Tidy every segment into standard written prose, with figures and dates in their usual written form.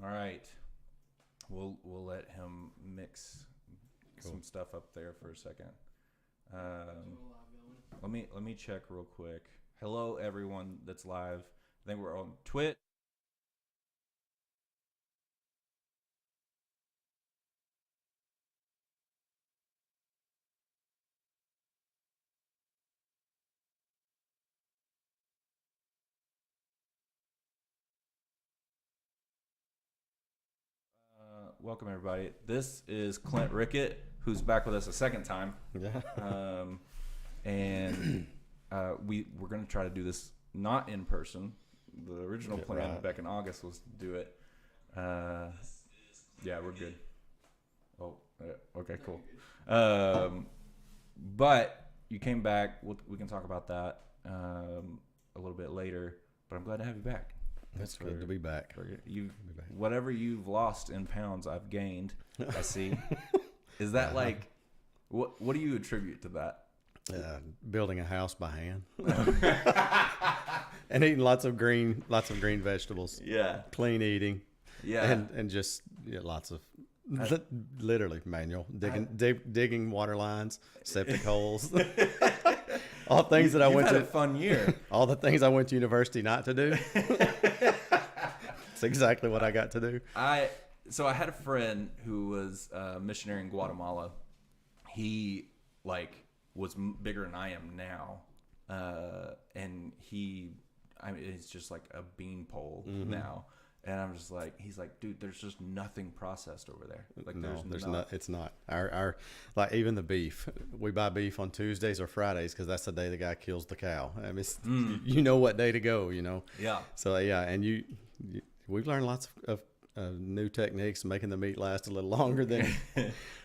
All right. We'll let him mix some stuff up there for a second. Let me check real quick. Hello, everyone that's live. I think we're on Twitch. Welcome everybody. This is Clint Rickett, who's back with us a second time. Yeah. And we're going to try to do this not in person. The original plan back in August was to do it. Yeah, we're good. Oh, okay, cool. But you came back. We can talk about that a little bit later. But I'm glad to have you back. It's good to be back. Whatever you've lost in pounds, I've gained. I see. Is that like what do you attribute to that? Building a house by hand and eating lots of green vegetables. Yeah, clean eating. Yeah, and just lots of literally manual digging water lines, septic holes. All things that I went to. Had a fun year. All the things I went to university not to do. It's exactly what I got to do. So I had a friend who was a missionary in Guatemala. He was bigger than I am now, and he's just like a beanpole now. And I'm just like, he's like, dude, there's just nothing processed over there. Like, there's not. It's not. Our like even the beef. We buy beef on Tuesdays or Fridays because that's the day the guy kills the cow. I mean, you know what day to go. You know. Yeah. So and we've learned lots of new techniques, making the meat last a little longer than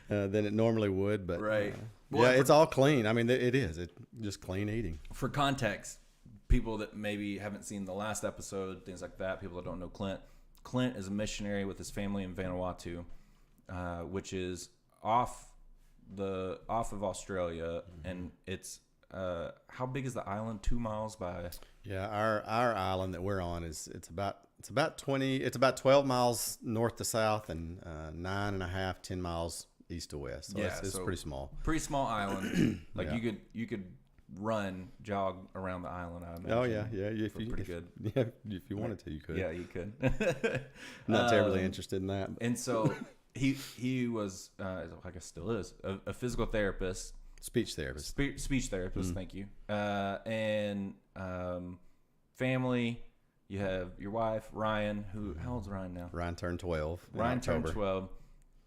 it normally would. But right. It's all clean. I mean, it is. It's just clean eating. For context, people that maybe haven't seen the last episode, things like that, people that don't know Clint. Clint is a missionary with his family in Vanuatu, which is off of Australia, and it's how big is the island? 2 miles by. Yeah, our island that we're on it's about 12 miles north to south and 10 miles east to west. So it's pretty small. Pretty small island. Like you could jog around the island. I imagine. Oh yeah. If you wanted to, you could. Yeah, you could. Not terribly interested in that. And so he was, I guess still is, a physical therapist, speech therapist. Speech therapist. Thank you. And family. You have your wife Ryan. How old's Ryan now? Ryan turned 12. Ryan turned 12.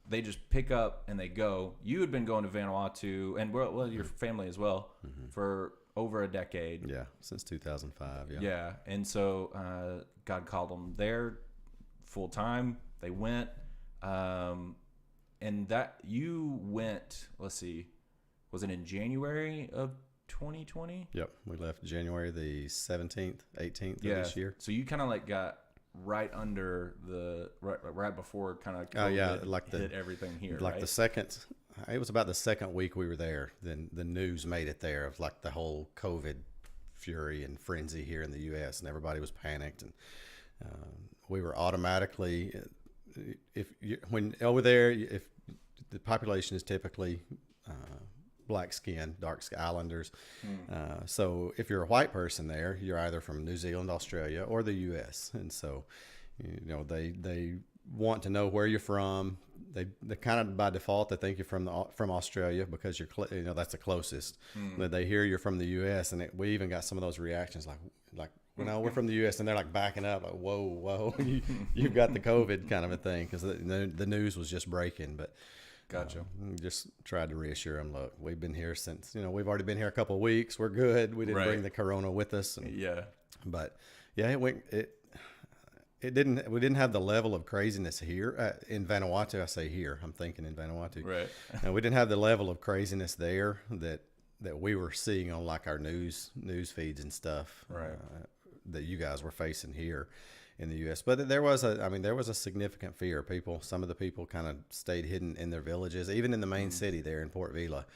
They just pick up and they go. You had been going to Vanuatu and your family as well for over a decade. Yeah, since 2005. Yeah, and so God called them there full time. They went, and that you went. Let's see, was it in January of 2020? Yep, we left January the 17th, 18th of this year. So you kind of got right under right before kind of hit everything here. Like the second, it was about the second week we were there. Then the news made it there of like the whole COVID fury and frenzy here in the U.S. and everybody was panicked and we were automatically when over there if the population is typically black skin, dark skin islanders. So if you're a white person there, you're either from New Zealand, Australia, or the U.S. And so, they want to know where you're from. They kind of by default they think you're from Australia because you're that's the closest. But they hear you're from the U.S. and we even got some of those reactions like we're from the U.S. and they're like backing up like whoa you've got the COVID kind of a thing because the news was just breaking. But gotcha. Just tried to reassure them. Look, we've been here since we've already been here a couple of weeks. We're good. We didn't bring the corona with us. But it didn't. We didn't have the level of craziness here in Vanuatu. I say here. I'm thinking in Vanuatu. Right. And we didn't have the level of craziness there that we were seeing on like our news feeds and stuff. Right. That you guys were facing here in the U.S. But there was a significant fear. Some of the people kind of stayed hidden in their villages, even in the main city there in Port Vila.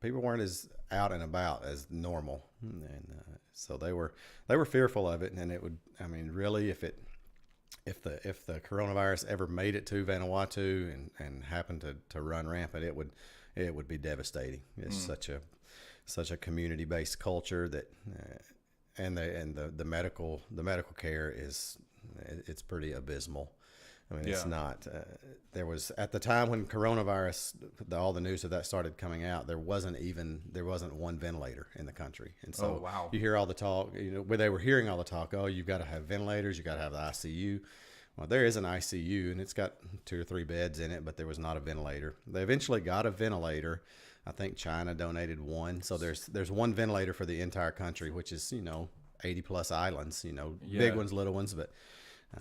People weren't as out and about as normal, and so they were fearful of it. And it would, really, if the coronavirus ever made it to Vanuatu and happened to run rampant, it would be devastating. It's such a community based culture that, and the medical care it's pretty abysmal. I mean, it's not. There was at the time when coronavirus, all the news of that started coming out. There wasn't one ventilator in the country, and so you hear all the talk. Where they were hearing all the talk. Oh, you've got to have ventilators. You got to have the ICU. Well, there is an ICU, and it's got 2 or 3 beds in it, but there was not a ventilator. They eventually got a ventilator. I think China donated one, so there's one ventilator for the entire country, which is 80 plus islands. Big ones, little ones, but.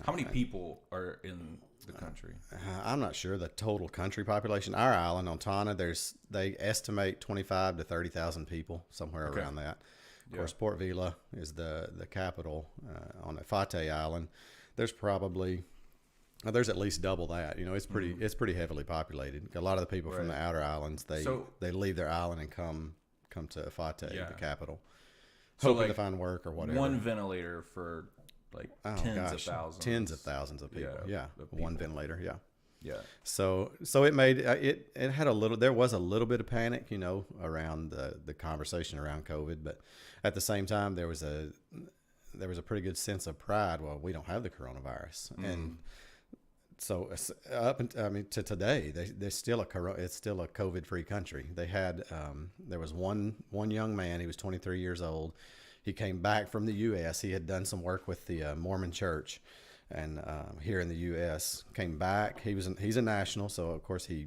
How many people are in the country? I'm not sure the total country population. Our island, Ontana, they estimate 25 to 30,000 people, somewhere around that. Of course, Port Vila is the capital on the Fate Island. There's at least double that. It's pretty heavily populated. A lot of the people from the outer islands, they leave their island and come to Fate, the capital, hoping to find work or whatever. One ventilator for tens of thousands of people. One ventilator. Yeah. So it made it had there was a little bit of panic, around the conversation around COVID, but at the same time there was a pretty good sense of pride. Well, we don't have the coronavirus, and so to today, it's still a COVID-free country. They had there was one young man. He was 23 years old. He came back from the U.S. He had done some work with the Mormon Church, and here in the U.S. came back. He's a national, so of course the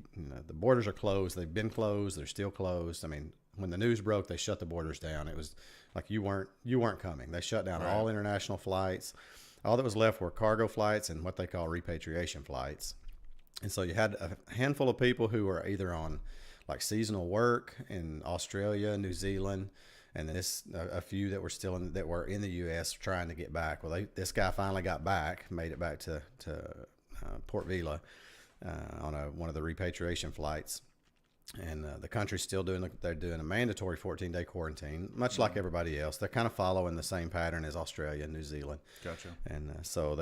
borders are closed. They've been closed. They're still closed. I mean, when the news broke, they shut the borders down. It was like you weren't coming. They shut down all international flights. All that was left were cargo flights and what they call repatriation flights. And so you had a handful of people who were either on like seasonal work in Australia, New Zealand. And then a few that were that were in the U.S. trying to get back. Well, this guy finally got back, made it back to Port Vila on one of the repatriation flights, and the country's still they're doing a mandatory 14-day quarantine, much like everybody else. They're kind of following the same pattern as Australia and New Zealand. Gotcha. And so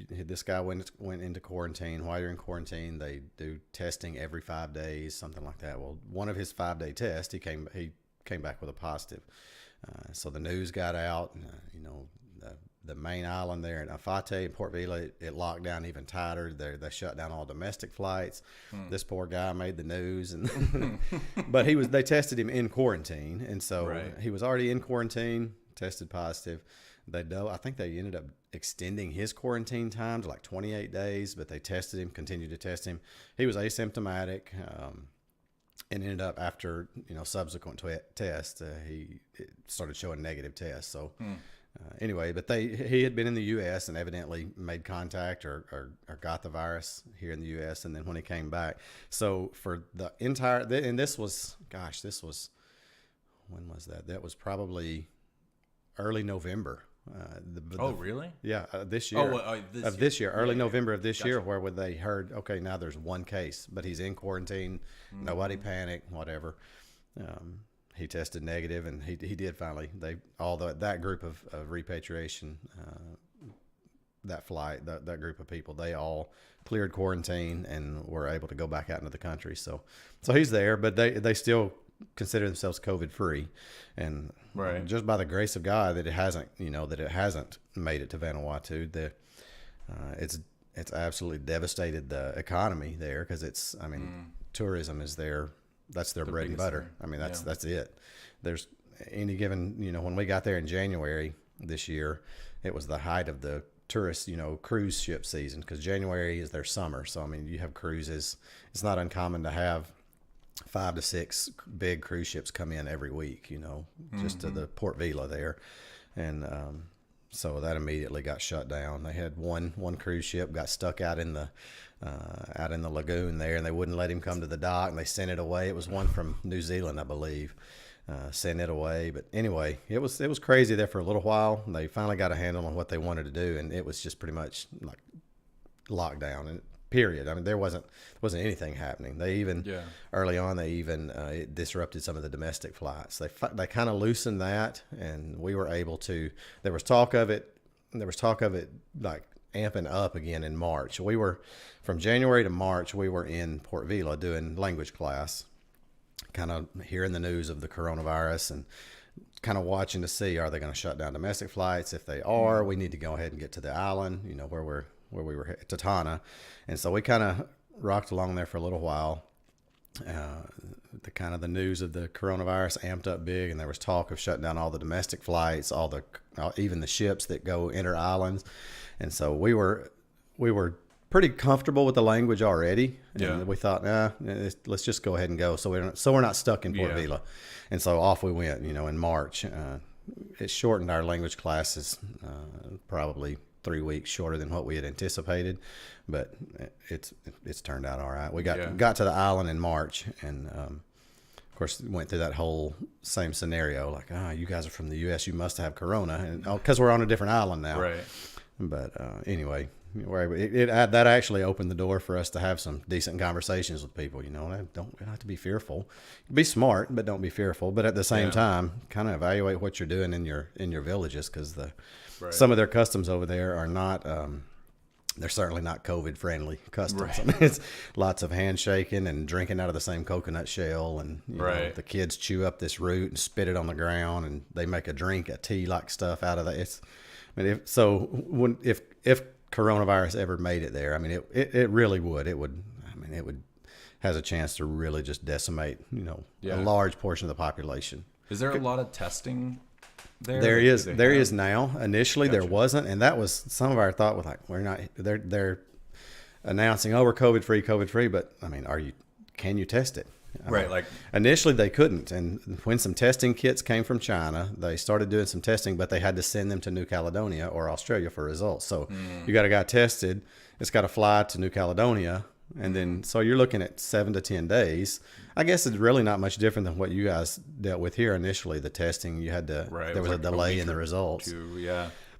this guy went into quarantine. While you're in quarantine, they do testing every 5 days, something like that. Well, one of his 5-day tests, he came back with a positive. So the news got out. The main island there in Fate and Port Vila, it locked down even tighter. They shut down all domestic flights. This poor guy made the news, but they tested him in quarantine, and so he was already in quarantine, tested positive. I think they ended up extending his quarantine time to like 28 days, but they continued to test him. He was asymptomatic. And ended up after subsequent tests, he started showing negative tests. So anyway, but he had been in the U.S. and evidently made contact or got the virus here in the U.S. And then when he came back, so for the entire and this was when was that? That was probably early November. Really? Yeah, this year. This year, early November of this year, where they heard, okay, now there's one case, but he's in quarantine. Nobody panicked, whatever. He tested negative, and he did finally. That group of repatriation, that flight, that group of people, they all cleared quarantine and were able to go back out into the country. So he's there, but they still consider themselves COVID free, and just by the grace of God that it hasn't made it to Vanuatu. It's absolutely devastated the economy there, because tourism is that's their bread and butter. That's it. There's any given, when we got there in January this year, it was the height of the tourist, cruise ship season, because January is their summer. So you have cruises. It's not uncommon to have 5 to 6 big cruise ships come in every week, just to the Port Vila there. And so that immediately got shut down. They had one cruise ship got stuck out in the lagoon there, and they wouldn't let him come to the dock, and they sent it away. It was one from New Zealand, I believe, sent it away. But anyway, it was crazy there for a little while. They finally got a handle on what they wanted to do, and it was just pretty much like lockdown and period. There wasn't anything happening. They even early on it disrupted some of the domestic flights. They kind of loosened that, and we were able to. There was talk of it like amping up again in March. We were from January to March. We were in Port Vila doing language class, kind of hearing the news of the coronavirus and kind of watching to see, are they going to shut down domestic flights? If they are, we need to go ahead and get to the island, where we were at Tatana. And so we kind of rocked along there for a little while. The news of the coronavirus amped up big, and there was talk of shutting down all the domestic flights, even the ships that go inter islands. And so we were pretty comfortable with the language already. And we thought, let's just go ahead and go. So we're not stuck in Port Vila. And so off we went, in March. It shortened our language classes, probably 3 weeks shorter than what we had anticipated, but it's turned out all right. We got to the island in March, and of course went through that whole same scenario, like, you guys are from the U.S., you must have corona, and because we're on a different island now. Right. But anyway, that actually opened the door for us to have some decent conversations with people. Don't have to be fearful. Be smart, but don't be fearful. But at the same time, kind of evaluate what you're doing in your villages, because some of their customs over there are not. They're certainly not COVID friendly customs. Right. I mean, it's lots of handshaking and drinking out of the same coconut shell, and the kids chew up this root and spit it on the ground, and they make a tea like stuff out of that. If coronavirus ever made it there, I mean, it really would. It would has a chance to really just decimate, a large portion of the population. Is there a lot of testing there? There is now. Initially, there wasn't, and that was some of our thought was like, we're not. They're announcing, we're COVID free, but I mean, can you test it? Right, like initially they couldn't, and when some testing kits came from China, they started doing some testing, but they had to send them to New Caledonia or Australia for results. So you got a guy tested, it's got to fly to New Caledonia, and then so you're looking at 7 to 10 days. I guess it's really not much different than what you guys dealt with here initially. The testing, you had to there was a delay in the results.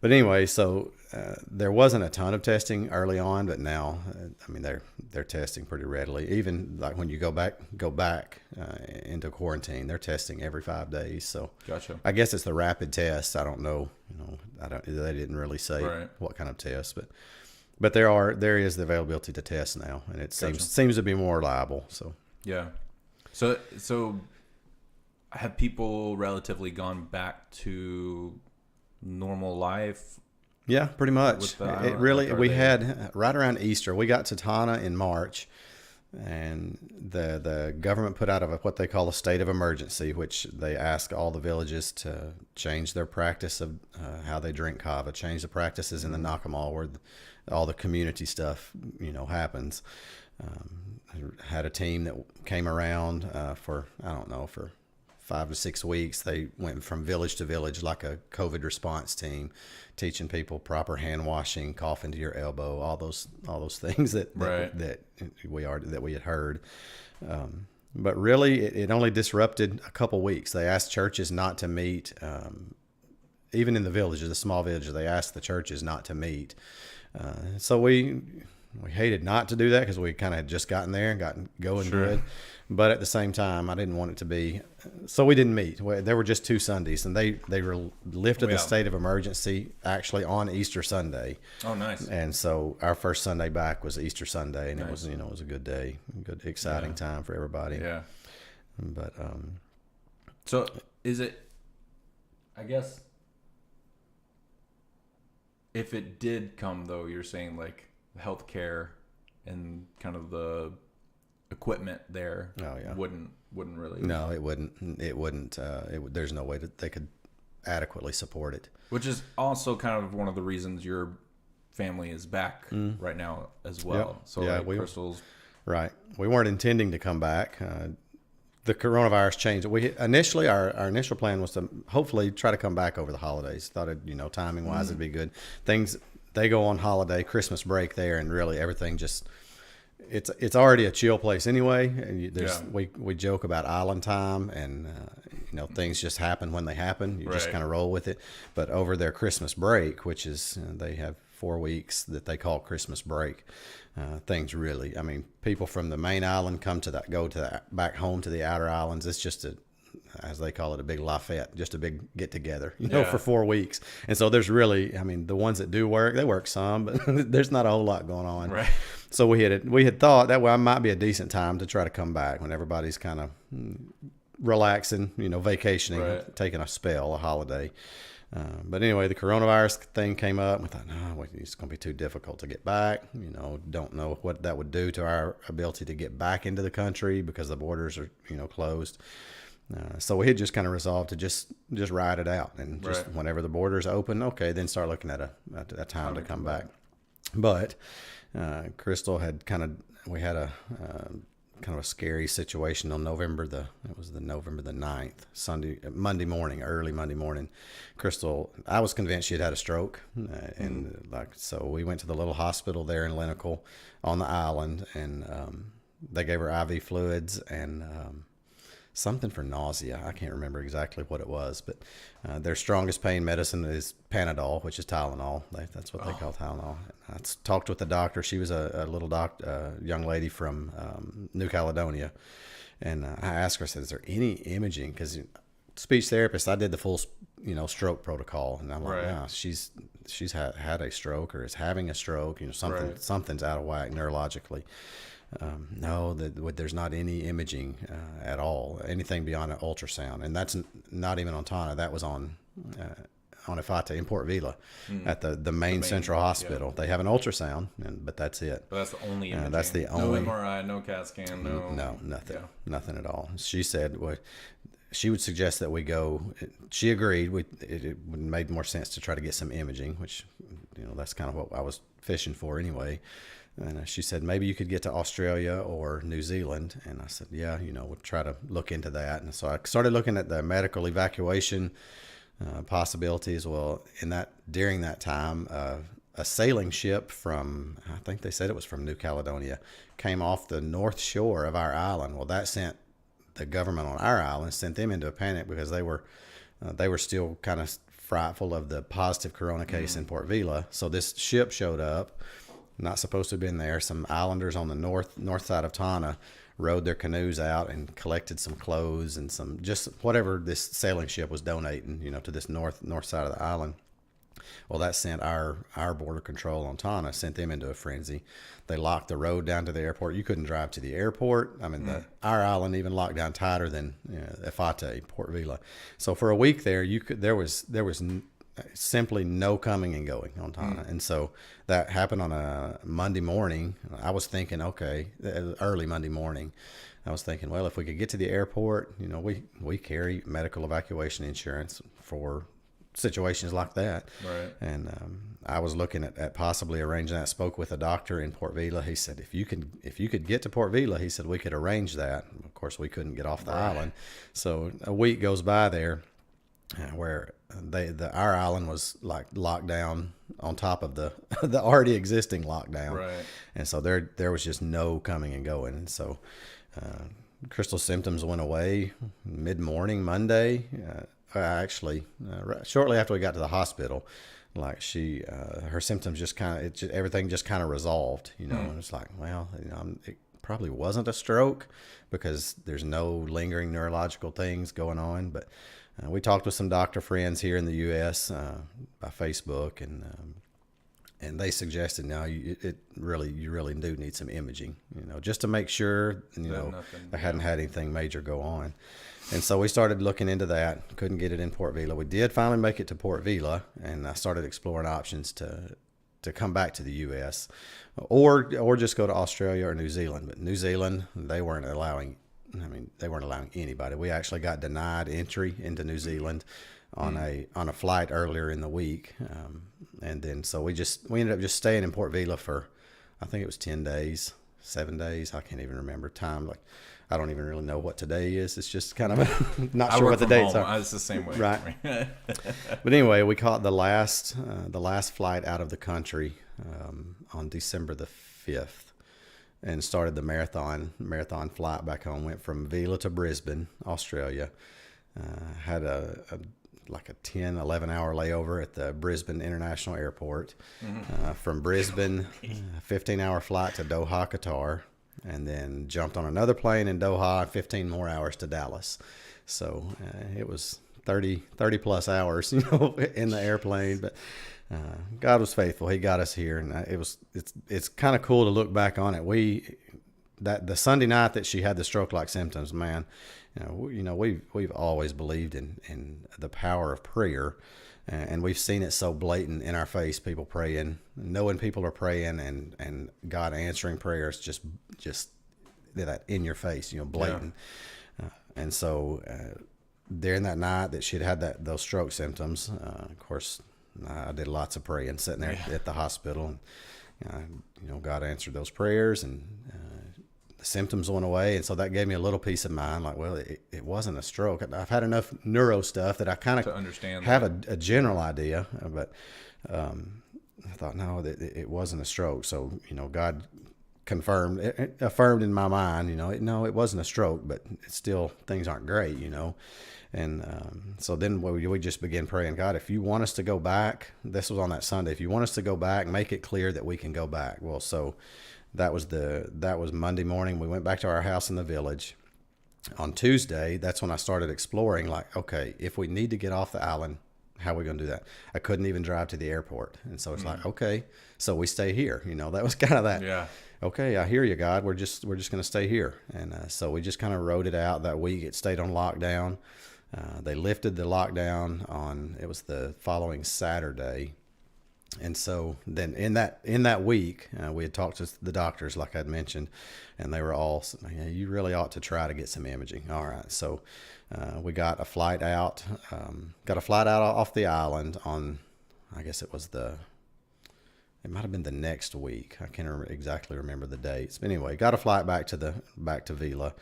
But anyway, so there wasn't a ton of testing early on, but now, they're testing pretty readily. Even like when you go back into quarantine, they're testing every 5 days. So gotcha. I guess it's the rapid test. I don't know. They didn't really say what kind of test, but there is the availability to test now, and it seems to be more reliable. So yeah. So have people relatively gone back to normal life? Yeah, pretty much. We had right around Easter, we got to Tana in March, and the government put out what they call a state of emergency, which they ask all the villages to change their practice of how they drink kava, change the practices in the Nakamal where all the community stuff, happens. Had a team that came around for 5 to 6 weeks. They went from village to village like a COVID response team, teaching people proper hand washing, cough into your elbow, all those things that we had heard. But really, it only disrupted a couple weeks. They asked churches not to meet, even in the villages, the small villages. They asked the churches not to meet. So we hated not to do that because we kind of had just gotten there and gotten going good. But at the same time, I didn't want it to be. So we didn't meet. There were just 2 Sundays, and they lifted the state of emergency actually on Easter Sunday. Oh, nice. And so our first Sunday back was Easter Sunday, and it was a good day, good exciting time for everybody. Yeah. But so is it? I guess if it did come, though, you're saying like healthcare and kind of the equipment there wouldn't really. No, it wouldn't. There's no way that they could adequately support it. Which is also kind of one of the reasons your family is back right now as well. Yep. So Crystal's right. We weren't intending to come back. The coronavirus changed. Our initial plan was to hopefully try to come back over the holidays. Thought timing wise it'd be good. They go on holiday, Christmas break there, and really everything just. It's already a chill place anyway, and we joke about island time, and things just happen when they happen. You just kind of roll with it. But over their Christmas break, which is they have 4 weeks that they call Christmas break, things really. I mean, people from the main island go back home to the outer islands. It's just as they call it, a big Lafayette, just a big get together, Yeah. for 4 weeks. And so there's really, I mean, the ones that do work, they work some, but there's not a whole lot going on. Right. So we had thought that might be a decent time to try to come back when everybody's kind of relaxing, vacationing, Right. taking a spell, a holiday. But anyway, the coronavirus thing came up. We thought, no, it's going to be too difficult to get back. Don't know what that would do to our ability to get back into the country because the borders are, closed. So we had just kind of resolved to just ride it out, and just Right. whenever the borders open, okay, then start looking at a time to come back. But Crystal had we had a kind of a scary situation on November the 9th, early Monday morning. Crystal, I was convinced she had had a stroke, and so we went to the little hospital there in Linecle on the island, and they gave her IV fluids and something for nausea. I can't remember exactly what it was, but their strongest pain medicine is Panadol, which is Tylenol. That's what they call Tylenol. I talked with the doctor. She was a little young lady from New Caledonia, and I asked her, I said, is there any imaging? Because speech therapist, I did the full stroke protocol, and I'm like, Right. yeah, she's had a stroke or is having a stroke. Right. Something's out of whack neurologically. No, there's not any imaging at all, anything beyond an ultrasound, and that's not even on Tana. That was on Efata in Port Vila at the main central hospital. Yeah. They have an ultrasound, but that's it. But that's the only imaging. That's the only. No MRI, no CAT scan, no nothing, nothing at all. She said she would suggest that we go. She agreed. It made more sense to try to get some imaging, which that's kind of what I was fishing for anyway. And she said, maybe you could get to Australia or New Zealand. And I said, yeah, we'll try to look into that. And so I started looking at the medical evacuation possibilities. Well, during that time, a sailing ship from, I think they said it was from New Caledonia, came off the north shore of our island. Well, that sent the government on our island, sent them into a panic because they were still kind of frightful of the positive corona case in Port Vila. So this ship showed up. Not supposed to have been there. Some islanders on the north side of Tana rowed their canoes out and collected some clothes and some just whatever this sailing ship was donating, to this north side of the island. Well, that sent our border control on Tana, sent them into a frenzy. They locked the road down to the airport. You couldn't drive to the airport. I mean, our island even locked down tighter than Efata, Port Vila. So for a week there, there was simply no coming and going on Tana. And so that happened on a Monday morning. I was thinking, okay, early Monday morning, I was thinking, well, if we could get to the airport, we carry medical evacuation insurance for situations like that. Right. And I was looking at possibly arranging that. Spoke with a doctor in Port Vila. He said, if you could get to Port Vila, he said, we could arrange that. Of course, we couldn't get off the island. So a week goes by there where our island was like locked down on top of the already existing lockdown. Right. And so there was just no coming and going. And so Crystal's symptoms went away mid-morning Monday. Shortly after we got to the hospital, like her symptoms just everything just kind of resolved, and it's like, well, it probably wasn't a stroke because there's no lingering neurological things going on. But we talked with some doctor friends here in the U.S. By Facebook, and they suggested you really do need some imaging, just to make sure, they hadn't had anything major go on. And so we started looking into that. Couldn't get it in Port Vila. We did finally make it to Port Vila, and I started exploring options to come back to the U.S. or just go to Australia or New Zealand. But New Zealand, they weren't allowing anybody. We actually got denied entry into New Zealand on a flight earlier in the week, and then so we ended up just staying in Port Vila for, I think it was 10 days, 7 days. I can't even remember time. Like, I don't even really know what today is. It's just kind of not sure what the dates are. It's the same way. Right. But anyway, we caught the last flight out of the country on December the 5th, and started the marathon flight back home. Went from Vila to Brisbane, Australia. Had a 10, 11 hour layover at the Brisbane International Airport. From Brisbane, 15-hour flight to Doha, Qatar, and then jumped on another plane in Doha, 15 more hours to Dallas. So it was 30 plus hours, in the airplane. But God was faithful. He got us here, and it's kind of cool to look back on it. The Sunday night that she had the stroke-like symptoms, man, we've always believed in the power of prayer, and we've seen it so blatant in our face. People praying, knowing people are praying, and God answering prayers, just that in your face, blatant. Yeah. And so during that night that she'd had those stroke symptoms, of course, I did lots of praying sitting there at the hospital, and God answered those prayers, and the symptoms went away, and so that gave me a little peace of mind. Like, well, it wasn't a stroke. I've had enough neuro stuff that I kind of have a general idea, but I thought, no, it wasn't a stroke. So God affirmed in my mind, no, it wasn't a stroke, but it's still, things aren't great, And so then we just began praying, God, if you want us to go back, this was on that Sunday, if you want us to go back, make it clear that we can go back. Well, so that was Monday morning. We went back to our house in the village. On Tuesday, that's when I started exploring, like, okay, if we need to get off the island, how are we going to do that? I couldn't even drive to the airport. And so it's like, okay, so we stay here. That was kind of that. Yeah. Okay, I hear you, God. We're just going to stay here. And so we just kind of rode it out that week. It stayed on lockdown. They lifted the lockdown it was the following Saturday. And so then in that week, we had talked to the doctors, like I'd mentioned, and they were all, you really ought to try to get some imaging. All right. So we got a flight out off the island on, I guess it might have been the next week. I can't exactly remember the dates. But anyway, got a flight back to Vila,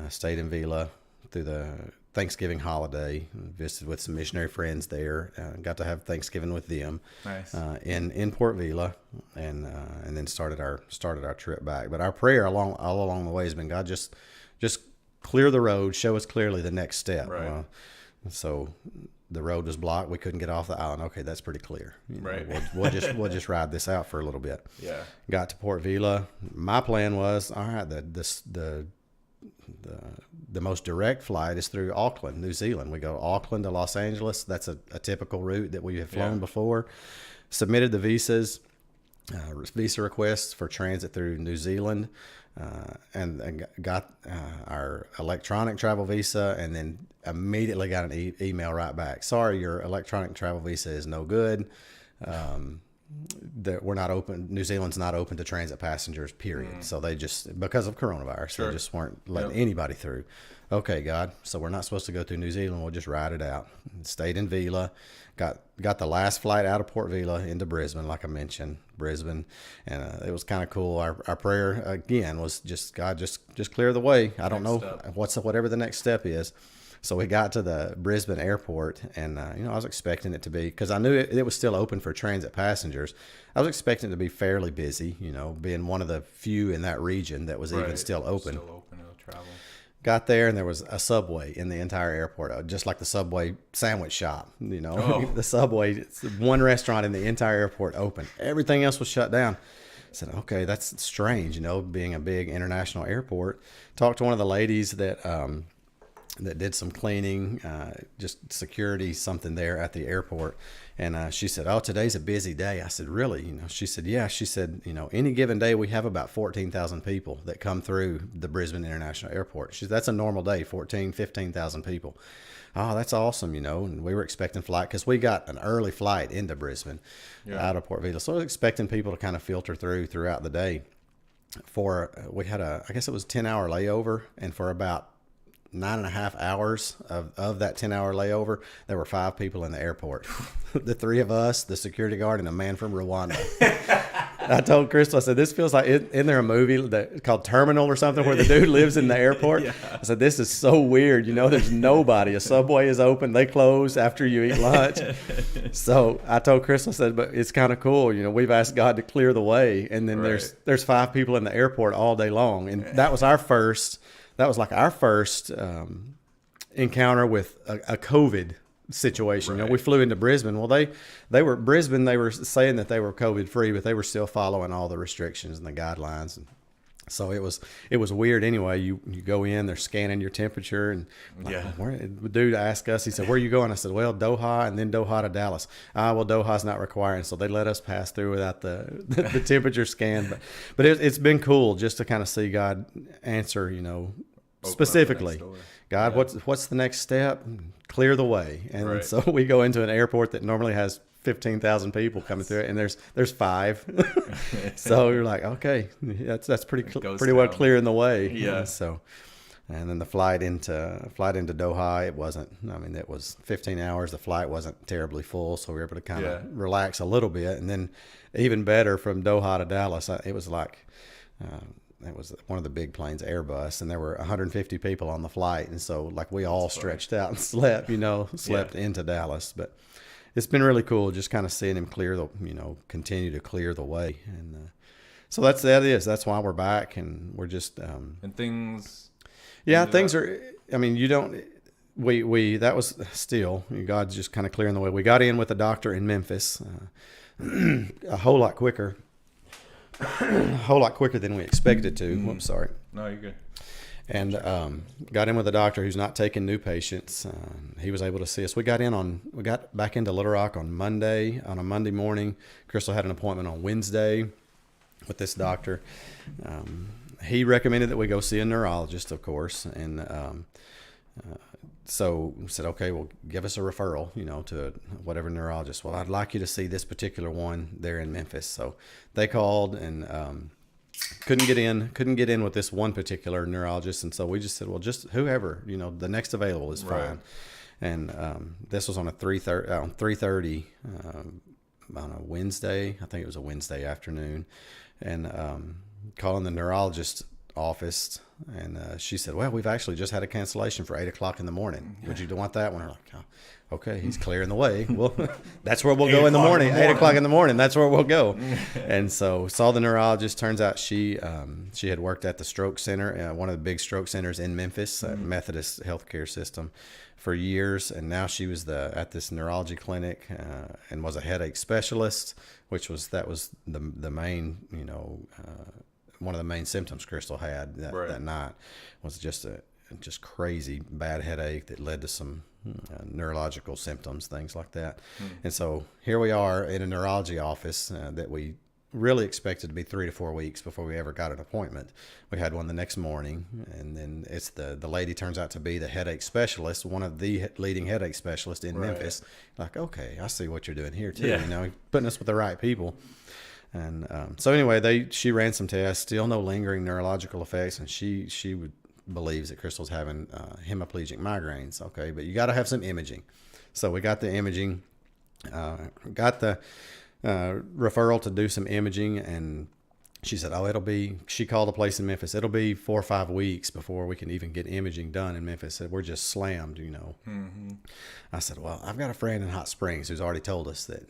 stayed in Vila through the Thanksgiving holiday, visited with some missionary friends there, got to have Thanksgiving with them. Nice. In Port Vila, and then started our trip back. But our prayer all along the way has been, God, just clear the road, show us clearly the next step. Right. So the road was blocked, we couldn't get off the island. Okay, that's pretty clear. Right. We'll just ride this out for a little bit. Yeah. Got to Port Vila. My plan was, all right, the most direct flight is through Auckland, New Zealand. We go Auckland to Los Angeles. That's a typical route that we have flown before. Submitted the visas, visa requests for transit through New Zealand, and got our electronic travel visa, and then immediately got an email right back. Sorry, your electronic travel visa is no good. That we're not open. New Zealand's not open to transit passengers, period. So they just, because of coronavirus, they just weren't letting anybody through. Okay, God, so we're not supposed to go through New Zealand. We'll just ride it out. Stayed in Vila, got the last flight out of Port Vila into Brisbane, like I mentioned, Brisbane, and it was kind of cool. Our prayer again was just, God, just clear the way. I don't know whatever the next step is. So we got to the Brisbane airport, and I was expecting it to be, because I knew it was still open for transit passengers. I was expecting it to be fairly busy, being one of the few in that region that was even still open. Still open to travel. Got there, and there was a Subway in the entire airport, just like the Subway sandwich shop. The Subway, it's one restaurant in the entire airport open. Everything else was shut down. I said, okay, that's strange, being a big international airport. Talked to one of the ladies that did some cleaning, just security, something there at the airport. And she said, oh, today's a busy day. I said, really? She said, yeah. She said, any given day we have about 14,000 people that come through the Brisbane International Airport. She said, that's a normal day, 15,000 people. Oh, that's awesome, and we were expecting flight, because we got an early flight into Brisbane out of Port Vila. So I was expecting people to kind of filter throughout the day. We had I guess it was a 10-hour layover, and for about 9.5 hours of that 10-hour layover, there were 5 people in the airport. The 3 of us, the security guard, and a man from Rwanda. I told Crystal, I said, this feels like, isn't there a movie called Terminal or something where the dude lives in the airport? Yeah. I said, this is so weird. There's nobody. A Subway is open. They close after you eat lunch. So I told Crystal, I said, but it's kind of cool. We've asked God to clear the way. And then there's 5 people in the airport all day long. And that was our first encounter with a COVID situation. We flew into Brisbane. Well, they were saying that they were COVID free, but they were still following all the restrictions and the guidelines. And So it was weird anyway. You go in, they're scanning your temperature, and the dude asked us. He said, "Where are you going?" I said, "Well, Doha, and then Doha to Dallas." Well, Doha's not requiring, so they let us pass through without the temperature scan. But it's been cool just to kind of see God answer, specifically. God, what's the next step? Clear the way. And so we go into an airport that normally has 15,000 people coming through it, and there's 5. So you're like, okay, that's pretty well clearing the way. Yeah. So, and then the flight into Doha, it wasn't. I mean, it was 15 hours. The flight wasn't terribly full, so we were able to kind of relax a little bit. And then, even better, from Doha to Dallas, it was like. It was one of the big planes, Airbus, and there were 150 people on the flight, and so like we all stretched out and slept into Dallas. But it's been really cool just kind of seeing him continue to clear the way. And so that's why we're back, and we're just and things. Yeah, things are. I mean, you don't. That was still God's just kind of clearing the way. We got in with a doctor in Memphis, a whole lot quicker than we expected to. Whoops, sorry. No, you're good. And got in with a doctor who's not taking new patients. He was able to see us. We got back into Little Rock on a Monday morning. Crystal had an appointment on Wednesday with this doctor. He recommended that we go see a neurologist, of course. And so we said, okay, well, give us a referral, to whatever neurologist. Well, I'd like you to see this particular one there in Memphis. So they called and couldn't get in with this one particular neurologist. And so we just said, well, just whoever, the next available is fine. Right. And this was on 3:30 on a Wednesday. I think it was a Wednesday afternoon. And calling the neurologist office, and she said, well, we've actually just had a cancellation for 8:00 in the morning. Would you want that one? We're like, oh, okay, he's clearing the way. Well, that's where we'll go in the morning. 8:00 in the morning, that's where we'll go. And so saw the neurologist. Turns out she had worked at the stroke center, one of the big stroke centers in Memphis, Methodist healthcare system, for years. And now she was at this neurology clinic and was a headache specialist, which was the main, one of the main symptoms Crystal had that night was just crazy bad headache that led to some neurological symptoms, things like that. And so here we are in a neurology office that we really expected to be 3 to 4 weeks before we ever got an appointment. We had one the next morning, and then it's the lady turns out to be the headache specialist, one of the leading headache specialists in Memphis. Like, okay, I see what you're doing here too. Putting us with the right people. And so anyway, she ran some tests, still no lingering neurological effects, and she believes that Crystal's having hemiplegic migraines. Okay, but you got to have some imaging. So we got the imaging, got the referral to do some imaging, and she said, she called a place in Memphis. It'll be 4 or 5 weeks before we can even get imaging done in Memphis. Said, we're just slammed, I said, well, I've got a friend in Hot Springs who's already told us that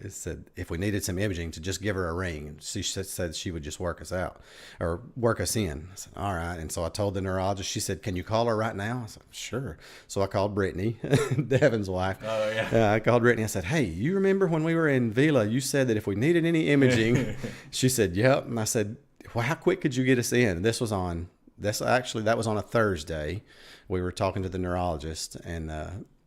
it said if we needed some imaging to just give her a ring. And she said she would just work us out or work us in. I said, all right. And so I told the neurologist, she said, can you call her right now? I said, sure. So I called Brittany, Devin's wife. Oh, yeah. I called Brittany. I said, hey, you remember when we were in Vila, you said that if we needed any imaging, she said, yep. And I said, well, how quick could you get us in? And that was on a Thursday. We were talking to the neurologist, and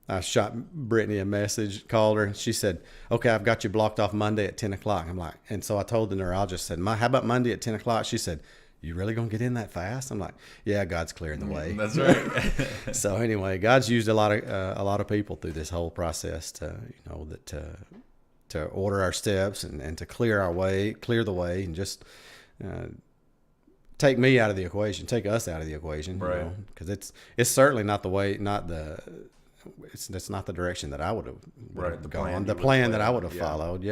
I shot Brittany a message, called her, and she said, okay, I've got you blocked off Monday at 10:00. I'm like, and so I told the neurologist, said, how about Monday at 10:00? She said, you really gonna get in that fast? I'm like, yeah, God's clearing the way. That's right. So anyway, God's used a lot of people through this whole process to order our steps and to clear the way, and just take me out of the equation, take us out of the equation, right? Because it's certainly not the way, it's not the direction that I would have gone, the plan that I would have followed,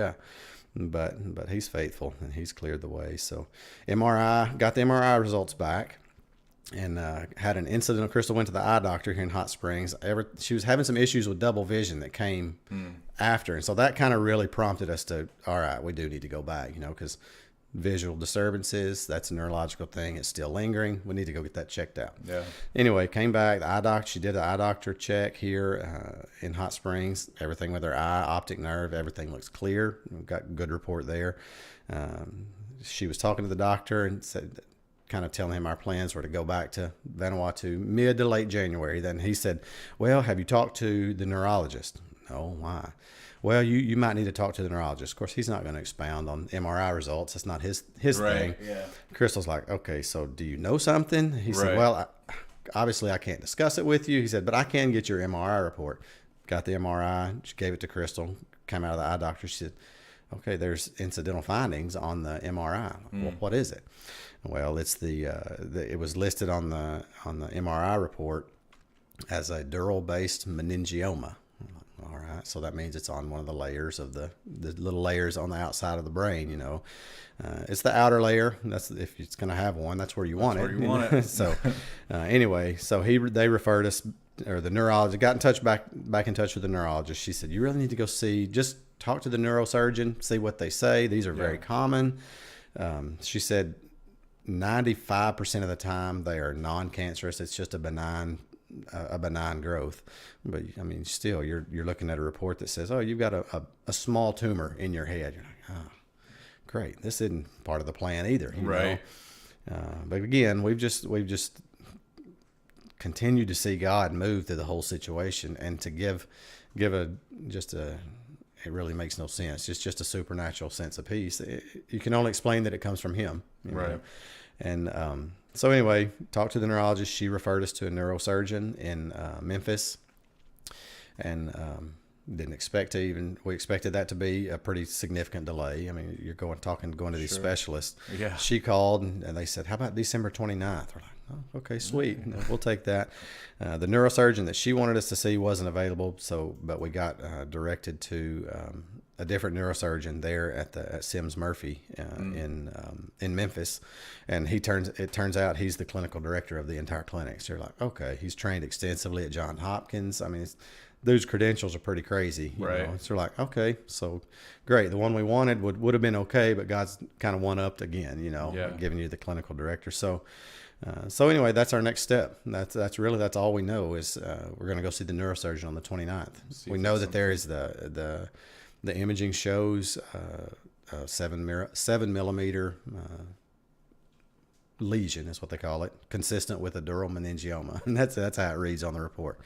But he's faithful, and he's cleared the way. So got the MRI results back, and had an incident. Crystal went to the eye doctor here in Hot Springs. She was having some issues with double vision that came after, and so that kind of really prompted us to, all right, we do need to go back, because visual disturbances, that's a neurological thing. It's still lingering. We need to go get that checked out. Yeah. Anyway, came back. The eye doctor, she did the eye doctor check here in Hot Springs. Everything with her eye, optic nerve, everything looks clear. We've got a good report there. She was talking to the doctor and said, kind of telling him our plans were to go back to Vanuatu mid to late January. Then he said, well, have you talked to the neurologist? No, why? Well, you might need to talk to the neurologist. Of course, he's not going to expound on MRI results. It's not his thing. Yeah. Crystal's like, okay, so do you know something? He said, well, obviously I can't discuss it with you. He said, but I can get your MRI report. Got the MRI. She gave it to Crystal. Came out of the eye doctor. She said, okay, there's incidental findings on the MRI. Well, what is it? Well, it's it was listed on the MRI report as a dural-based meningioma. All right, so that means it's on one of the layers of the little layers on the outside of the brain. It's the outer layer. That's if it's going to have one. That's where you want it. Where you want it. So, anyway, so they referred us, or the neurologist got in touch back in touch with the neurologist. She said, you really need to go just talk to the neurosurgeon, see what they say. These are very common. She said 95% of the time they are non-cancerous. It's just a benign growth. But I mean, still, you're looking at a report that says, oh, you've got a small tumor in your head. You're like, oh, great. This isn't part of the plan either. You know? But again, we've just continued to see God move through the whole situation, and to give it really makes no sense. It's just a supernatural sense of peace. You can only explain that it comes from Him. You know? And so anyway, talked to the neurologist. She referred us to a neurosurgeon in Memphis, and didn't expect to we expected that to be a pretty significant delay. I mean, you're going to these specialists. Yeah. She called and they said, how about December 29th? We're like, oh, okay, sweet. We'll take that. The neurosurgeon that she wanted us to see wasn't available. but we got directed to a different neurosurgeon there at Sims Murphy in Memphis, and it turns out he's the clinical director of the entire clinic. So you're like, okay, he's trained extensively at Johns Hopkins. I mean, those credentials are pretty crazy. You know? So you're like, okay, so great. The one we wanted would have been okay, but God's kind of one-upped again, giving you the clinical director. So anyway, that's our next step. That's all we know is we're going to go see the neurosurgeon on the 29th. We know that there is the imaging shows 7 millimeter lesion is what they call it, consistent with a dural meningioma, and that's how it reads on the report.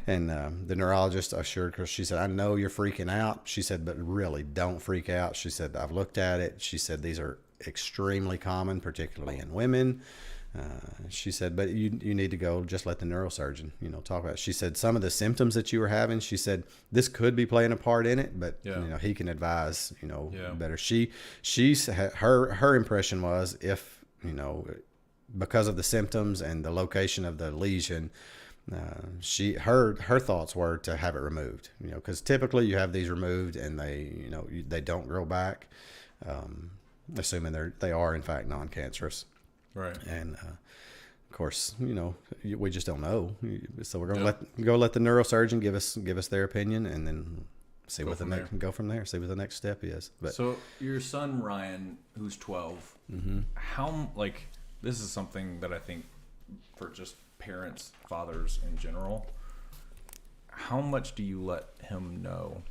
And the neurologist assured her, she said, I know you're freaking out. She said, but really don't freak out. She said, I've looked at it. She said, these are extremely common, particularly in women. She said, but you need to go just let the neurosurgeon, talk about it. She said, some of the symptoms that you were having, she said, this could be playing a part in it, but he can advise, better. Her impression was if, because of the symptoms and the location of the lesion, her thoughts were to have it removed, because typically you have these removed and they don't grow back, assuming they are in fact non-cancerous. Right. And of course, we just don't know. So we're going to let the neurosurgeon give us their opinion, and then see what go from there. See what the next step is. But so your son Ryan, who's 12, how this is something that I think for just parents, fathers in general, how much do you let him know?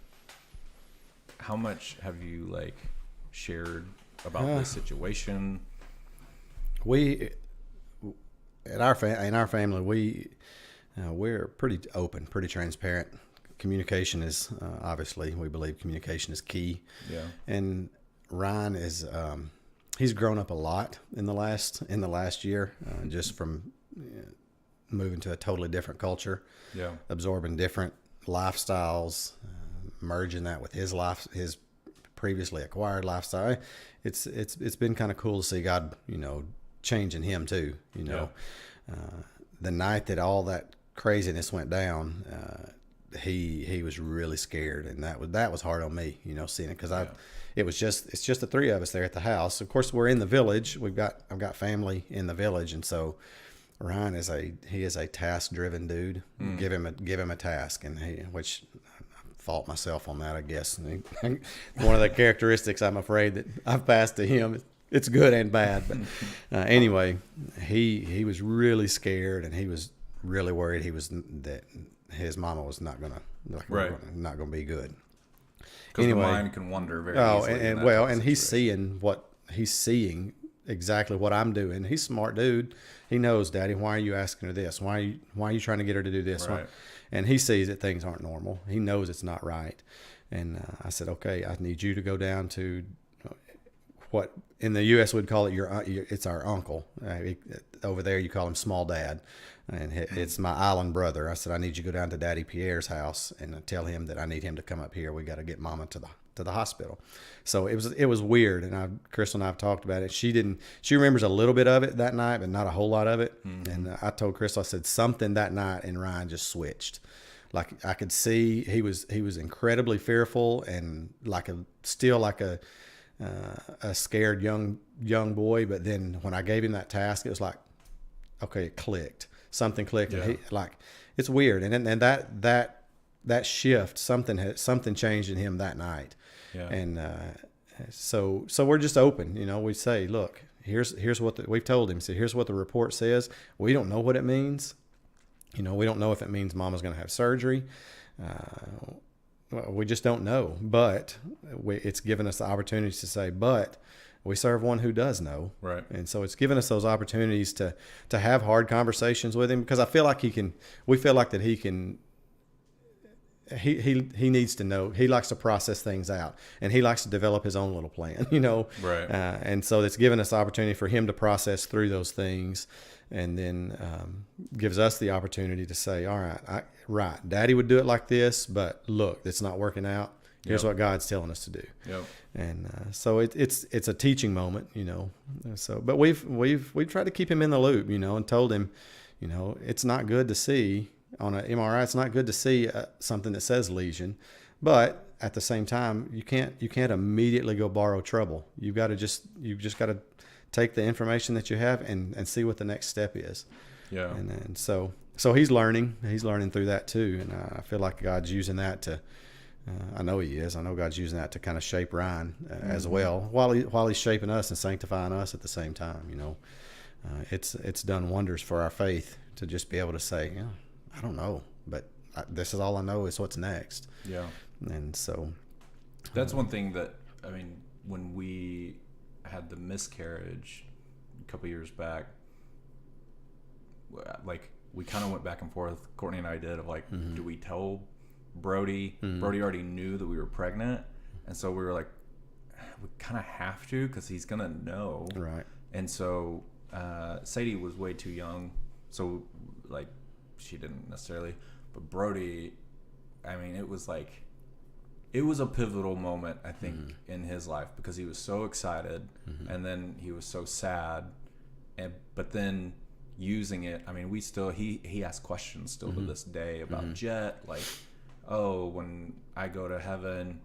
How much have you shared about this situation? We in our family we're pretty open, pretty transparent. Communication is obviously, we believe communication is key. Yeah. And Ryan is he's grown up a lot in the last year, just from moving to a totally different culture. Yeah. Absorbing different lifestyles, merging that with his previously acquired lifestyle. It's been kind of cool to see God, changing him too. The night that all that craziness went down, he was really scared, and that was hard on me, seeing it, because it's just the three of us there at the house. Of course, we're in the village. I've got family in the village, and so Ryan is a task-driven dude. Give him a task, and which I fault myself on that, I guess. One of the characteristics I'm afraid that I've passed to him. It's good and bad, but anyway, he was really scared, and he was really worried that his mama was not gonna be good. Because the mind can wonder very easily. And he's seeing what he's seeing exactly what I'm doing. He's a smart dude. He knows, Daddy, why are you asking her this? Why are you trying to get her to do this? Right. And he sees that things aren't normal. He knows it's not right. And I said, okay, I need you to go down to what in the U.S. we'd call it it's our uncle. Over there you call him small dad, and it's my island brother. I said, I need you to go down to Daddy Pierre's house and tell him that I need him to come up here. We got to get Mama to the hospital. So it was weird, and Crystal and I have talked about it. She remembers a little bit of it that night, but not a whole lot of it. Mm-hmm. And I told Crystal, I said, something that night, and Ryan just switched. Like I could see he was incredibly fearful and still like a scared young boy. But then when I gave him that task, it was like, okay, it clicked. Something clicked. Yeah. And it's weird. And that shift, something changed in him that night. Yeah. And so we're just open. We say, look, here's what we've told him. So here's what the report says. We don't know what it means. We don't know if it means Mama's going to have surgery. We just don't know. But it's given us the opportunities to say, but we serve one who does know. Right. And so it's given us those opportunities to have hard conversations with him, because I feel like we feel like that he can. He needs to know. He likes to process things out, and he likes to develop his own little plan, Right. And so it's given us the opportunity for him to process through those things, and then gives us the opportunity to say, all right, Daddy would do it like this, but look, it's not working out. Here's what God's telling us to do. Yep. And so it's a teaching moment, So, but we've tried to keep him in the loop, and told him, it's not good to see. On an MRI, it's not good to see something that says lesion, but at the same time, you can't immediately go borrow trouble. You've just got to take the information that you have and see what the next step is. Yeah. And so he's learning through that too, and I feel like God's using that to. I know He is. I know God's using that to kind of shape Ryan as well, while He's shaping us and sanctifying us at the same time. It's done wonders for our faith to just be able to say, I don't know, but this is all I know is what's next. Yeah. And so that's one thing that, when we had the miscarriage a couple years back, we kind of went back and forth, Courtney and I did, of mm-hmm. do we tell Brody? Mm-hmm. Brody already knew that we were pregnant. And so we were like, we kind of have to, because he's going to know. Right. And so Sadie was way too young. So she didn't necessarily, but Brody, it was a pivotal moment, I think, mm-hmm. in his life, because he was so excited, mm-hmm. and then he was so sad, but then using it, we still, he asks questions still mm-hmm. to this day about mm-hmm. Jet, when I go to heaven,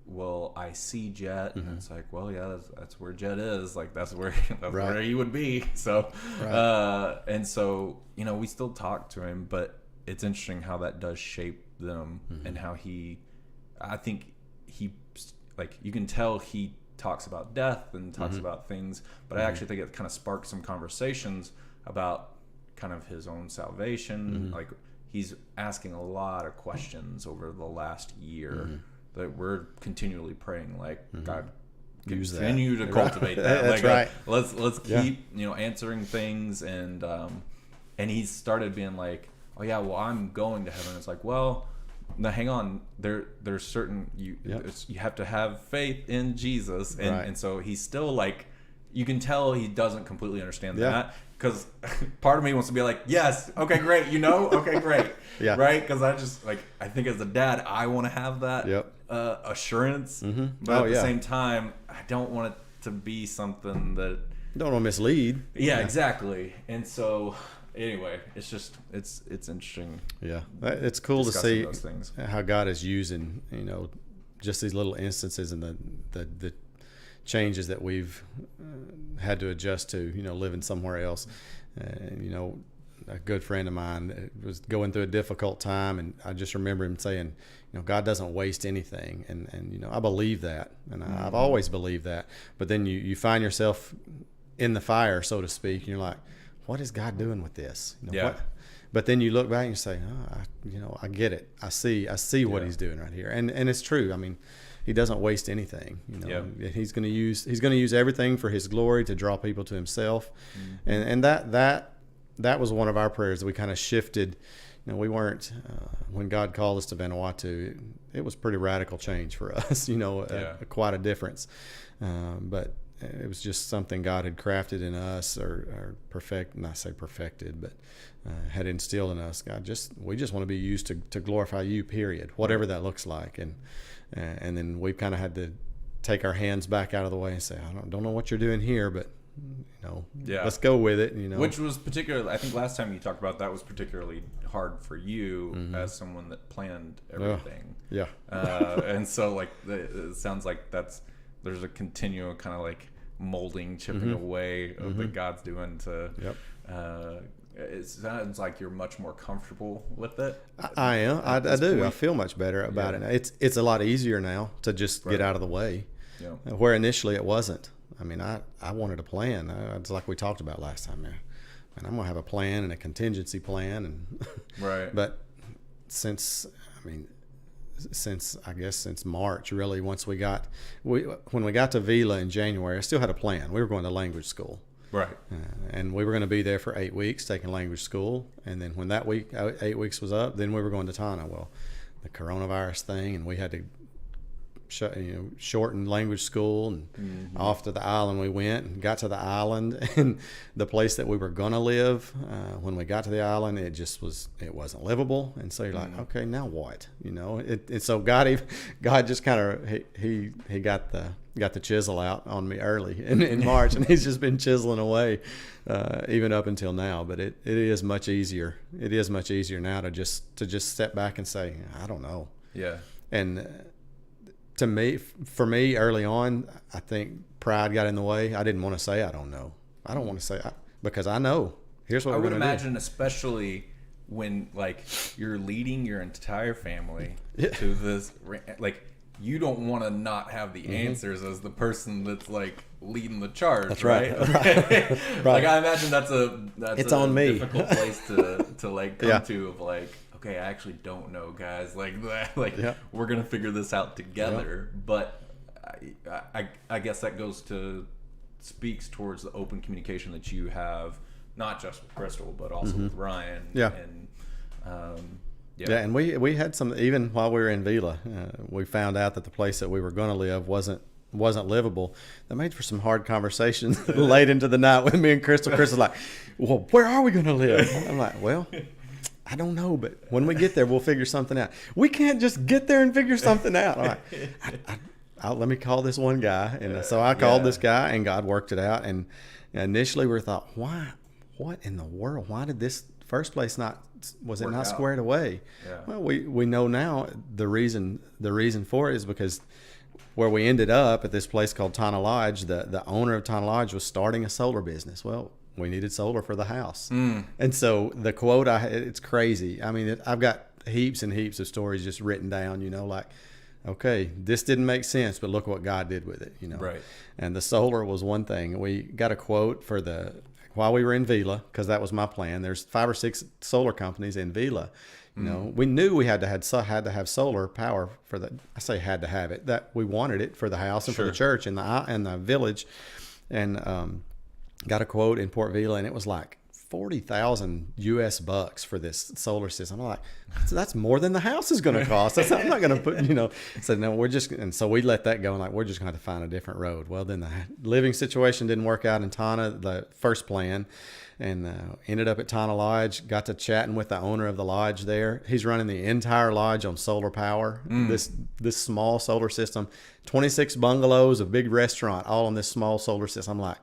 will I see Jet? Mm-hmm. And it's like, well, yeah, that's where Jet is. That's where right. where he would be. So, right. And so, we still talk to him, but it's interesting how that does shape them, mm-hmm. and how I think he, you can tell he talks about death and talks mm-hmm. about things, but mm-hmm. I actually think it kind of sparked some conversations about kind of his own salvation. Mm-hmm. He's asking a lot of questions over the last year. Mm-hmm. That we're continually praying, mm-hmm. God, continue to cultivate that. That's right. Let's keep answering things, and he started being like, oh yeah, well, I'm going to heaven. It's like, well, now hang on, there's certain you have to have faith in Jesus, and right. and so he's still you can tell he doesn't completely understand that. Because part of me wants to be like, yes, okay, great, okay, great, yeah, right? Because I think as a dad, I want to have that assurance, mm-hmm. but at the same time, I don't want it to be something that don't want to mislead. Yeah, exactly. And so, anyway, it's interesting. Yeah, it's cool to see how God is using just these little instances and the changes that we've had to adjust to, living somewhere else. A good friend of mine was going through a difficult time, and I just remember him saying, God doesn't waste anything. And I believe that, and mm-hmm. I've always believed that. But then you find yourself in the fire, so to speak, and you're like, what is God doing with this? But then you look back and you say, I get it. I see what He's doing right here. And it's true. he doesn't waste anything. Yeah. He's going to use everything for his glory to draw people to himself. And that was one of our prayers that we kind of shifted. We weren't when God called us to Vanuatu, it was pretty radical change for us. Quite a difference. But it was just something God had crafted in us, or not say perfected, but had instilled in us. We just want to be used to glorify you, period, whatever that looks like. And then we kind of had to take our hands back out of the way and say, I don't know what you're doing here, but let's go with it. Which was particularly, I think last time you talked about that was particularly hard for you as someone that planned everything. Yeah. And so like it sounds like there's a continual kind of like molding, chipping away of that God's doing to. Yep. It sounds like you're much more comfortable with it. I am. I do. point. I feel much better about it. It's a lot easier now to just get out of the way, where initially it wasn't. I mean, I wanted a plan. It's like we talked about last time. Man, I'm gonna have a plan and a contingency plan, and right. But since March, really, when we got to Vila in January, I still had a plan. We were going to language school. Right. And we were going to be there for 8 weeks taking language school. And then when that 8 weeks was up, then we were going to Tana. Well, the coronavirus thing, and we had to shorten language school, and off to the island we went, and got to the island, and the place that we were going to live, when we got to the island, it wasn't livable. And so you're like, okay, now what? So God just kind of, he got the chisel out on me early in March, and he's just been chiseling away, even up until now. But it is much easier. It is much easier now to just step back and say, I don't know. Yeah. And for me, early on, I think pride got in the way. I didn't want to say I don't know. I don't want to say because I know. Here's what we're going to do. I would imagine, especially when like you're leading your entire family to this, like you don't want to not have the answers as the person that's like leading the charge. That's right. Right. Like I imagine that's it's on me. Difficult place to like come to of like, okay, I actually don't know, guys. Like that, like we're gonna figure this out together. But I guess that speaks towards the open communication that you have, not just with Crystal, but also with Ryan. Yeah. And and we had some, even while we were in Vila, we found out that the place that we were going to live wasn't livable. That made for some hard conversations late into the night with me and Crystal. Crystal's like, well, where are we going to live? I'm like, well, I don't know, but when we get there, we'll figure something out. We can't just get there and figure something out. I'm like, let me call this one guy. And so I called this guy, and God worked it out. And initially we thought, what in the world? Why did this first place was it not squared away? Yeah. Well, we know now the reason for it is because where we ended up at this place called Tana Lodge, the owner of Tana Lodge was starting a solar business. Well, we needed solar for the house. And so the quote it's crazy. I mean, I've got heaps and heaps of stories just written down, like, okay, this didn't make sense, but look what God did with it, Right. And the solar was one thing. We got a quote while we were in Vila, because that was my plan. There's 5 or 6 solar companies in Vila. We knew we had to have solar power for the. I say had to have it. That we wanted it for the house and for the church and the village, and got a quote in Port Vila, and it was like $40,000 US for this solar system. I'm like, that's more than the house is going to cost. I'm not going to put, So no, and so we let that go, and like, we're just going to have to find a different road. Well, then the living situation didn't work out in Tana, the first plan, and ended up at Tana Lodge. Got to chatting with the owner of the lodge there. He's running the entire lodge on solar power. This small solar system, 26 bungalows, a big restaurant, all on this small solar system. I'm like,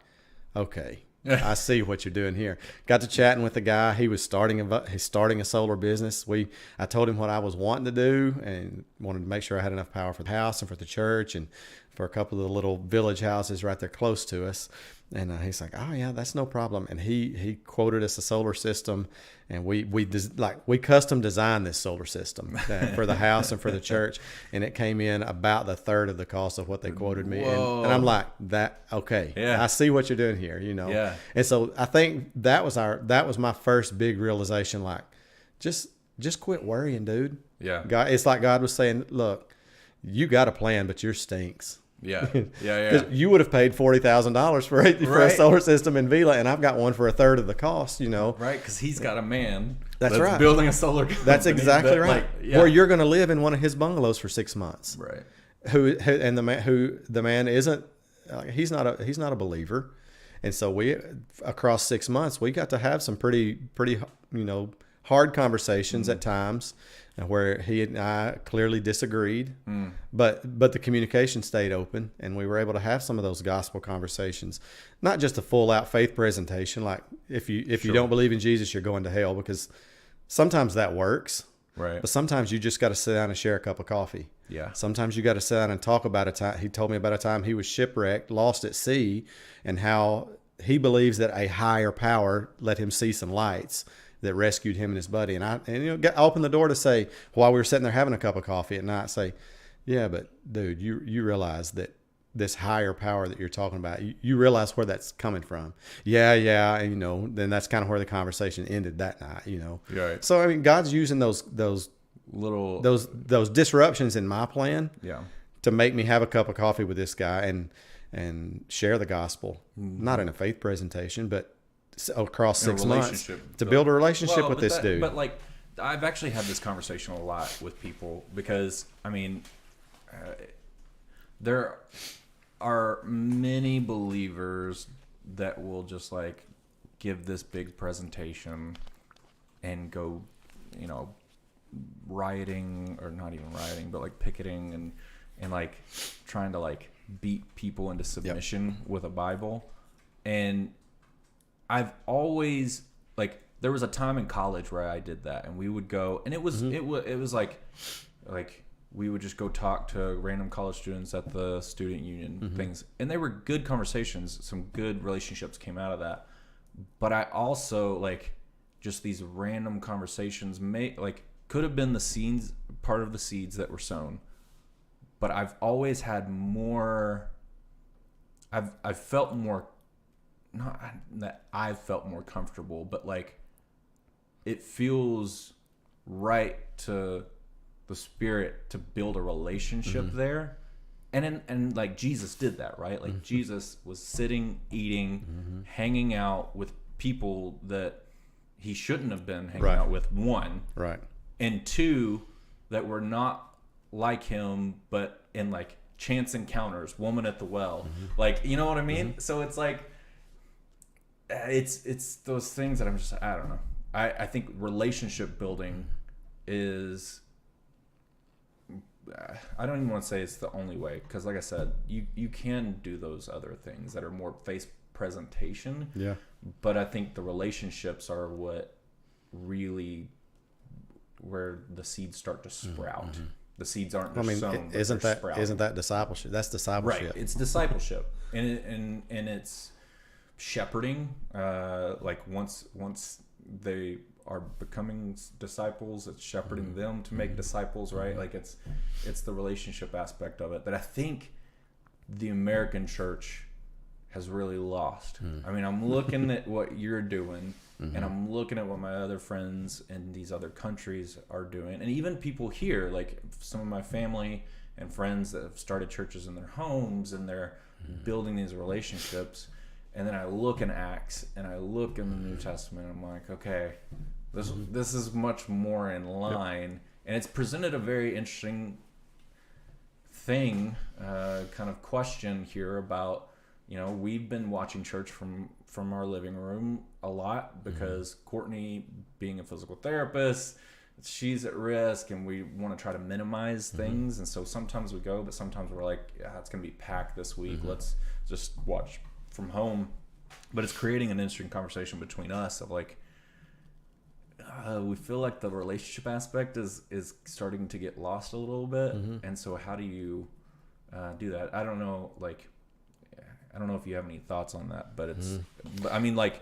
okay, I see what you're doing here. Got to chatting with the guy. He was starting a solar business. I told him what I was wanting to do, and wanted to make sure I had enough power for the house and for the church and for a couple of the little village houses right there close to us. And he's like, oh yeah, that's no problem. And he quoted us a solar system, and we custom designed this solar system for the house and for the church, and it came in about the third of the cost of what they quoted me. And I'm like, okay, I see what you're doing here, Yeah. And so I think that was my first big realization. Like, just quit worrying, dude. Yeah. God, it's like God was saying, look, you got a plan, but yours stinks. Yeah. Yeah. You would have paid $40,000 for a solar system in Vila, and I've got one for a third of the cost, Right, because he's got a man that's right. building a solar company. That's exactly right. Like, yeah. Where you're going to live in one of his bungalows for 6 months. Right. The man isn't, he's not a believer. And so we, across 6 months, we got to have some pretty, hard conversations at times where he and I clearly disagreed, but the communication stayed open, and we were able to have some of those gospel conversations, not just a full out faith presentation. Like if you don't believe in Jesus, you're going to hell, because sometimes that works. Right. But sometimes you just got to sit down and share a cup of coffee. Yeah. Sometimes you got to sit down and talk about a time. He told me about a time he was shipwrecked, lost at sea, and how he believes that a higher power let him see some lights that rescued him and his buddy. And I opened the door to say, while we were sitting there having a cup of coffee at night, say, yeah, but dude, you realize that this higher power that you're talking about, you realize where that's coming from. Yeah. And, then that's kind of where the conversation ended that night, Right. So, I mean, God's using those Little those disruptions in my plan yeah. to make me have a cup of coffee with this guy and share the gospel, not in a faith presentation, but across 6 months to build a relationship with this dude. But like, I've actually had this conversation a lot with people, because I mean, there are many believers that will just like give this big presentation and go, rioting, or not even rioting, but like picketing and like trying to like beat people into submission with a Bible. And I've always, like, there was a time in college where I did that, and we would go, and it was like we would just go talk to random college students at the student union things, and they were good conversations. Some good relationships came out of that. But I also, like, just these random conversations could have been the seeds, part of the seeds that were sown. But I've always had more, I've felt more, not that I've felt more comfortable, but like it feels right to the Spirit to build a relationship there. And like Jesus did that, right? Like Jesus was sitting, eating, hanging out with people that he shouldn't have been hanging out with, one. Right. And two, that were not like him, but in like chance encounters, woman at the well, like, you know what I mean? So it's like, it's those things that I'm just, I don't know. I think relationship building is, I don't even want to say it's the only way, because like I said, you can do those other things that are more face presentation. Yeah. But I think the relationships are what really, where the seeds start to sprout. The seeds aren't just sown. Isn't that discipleship? That's discipleship. Right. It's discipleship, and it's shepherding. Like once they are becoming disciples, it's shepherding them to make disciples. Right. Like it's the relationship aspect of it that I think the American church has really lost. I mean, I'm looking at what you're doing. And I'm looking at what my other friends in these other countries are doing. And even people here, like some of my family and friends that have started churches in their homes, and they're building these relationships. And then I look in Acts and I look in the New Testament, and I'm like, okay, this is much more in line. And it's presented a very interesting thing, kind of question here about, we've been watching church from our living room a lot, because Courtney, being a physical therapist, she's at risk, and we want to try to minimize things. And so sometimes we go, but sometimes we're like, yeah, it's going to be packed this week. Let's just watch from home. But it's creating an interesting conversation between us of like, we feel like the relationship aspect is starting to get lost a little bit. And so how do you do that? I don't know, I don't know if you have any thoughts on that, but but I mean, like,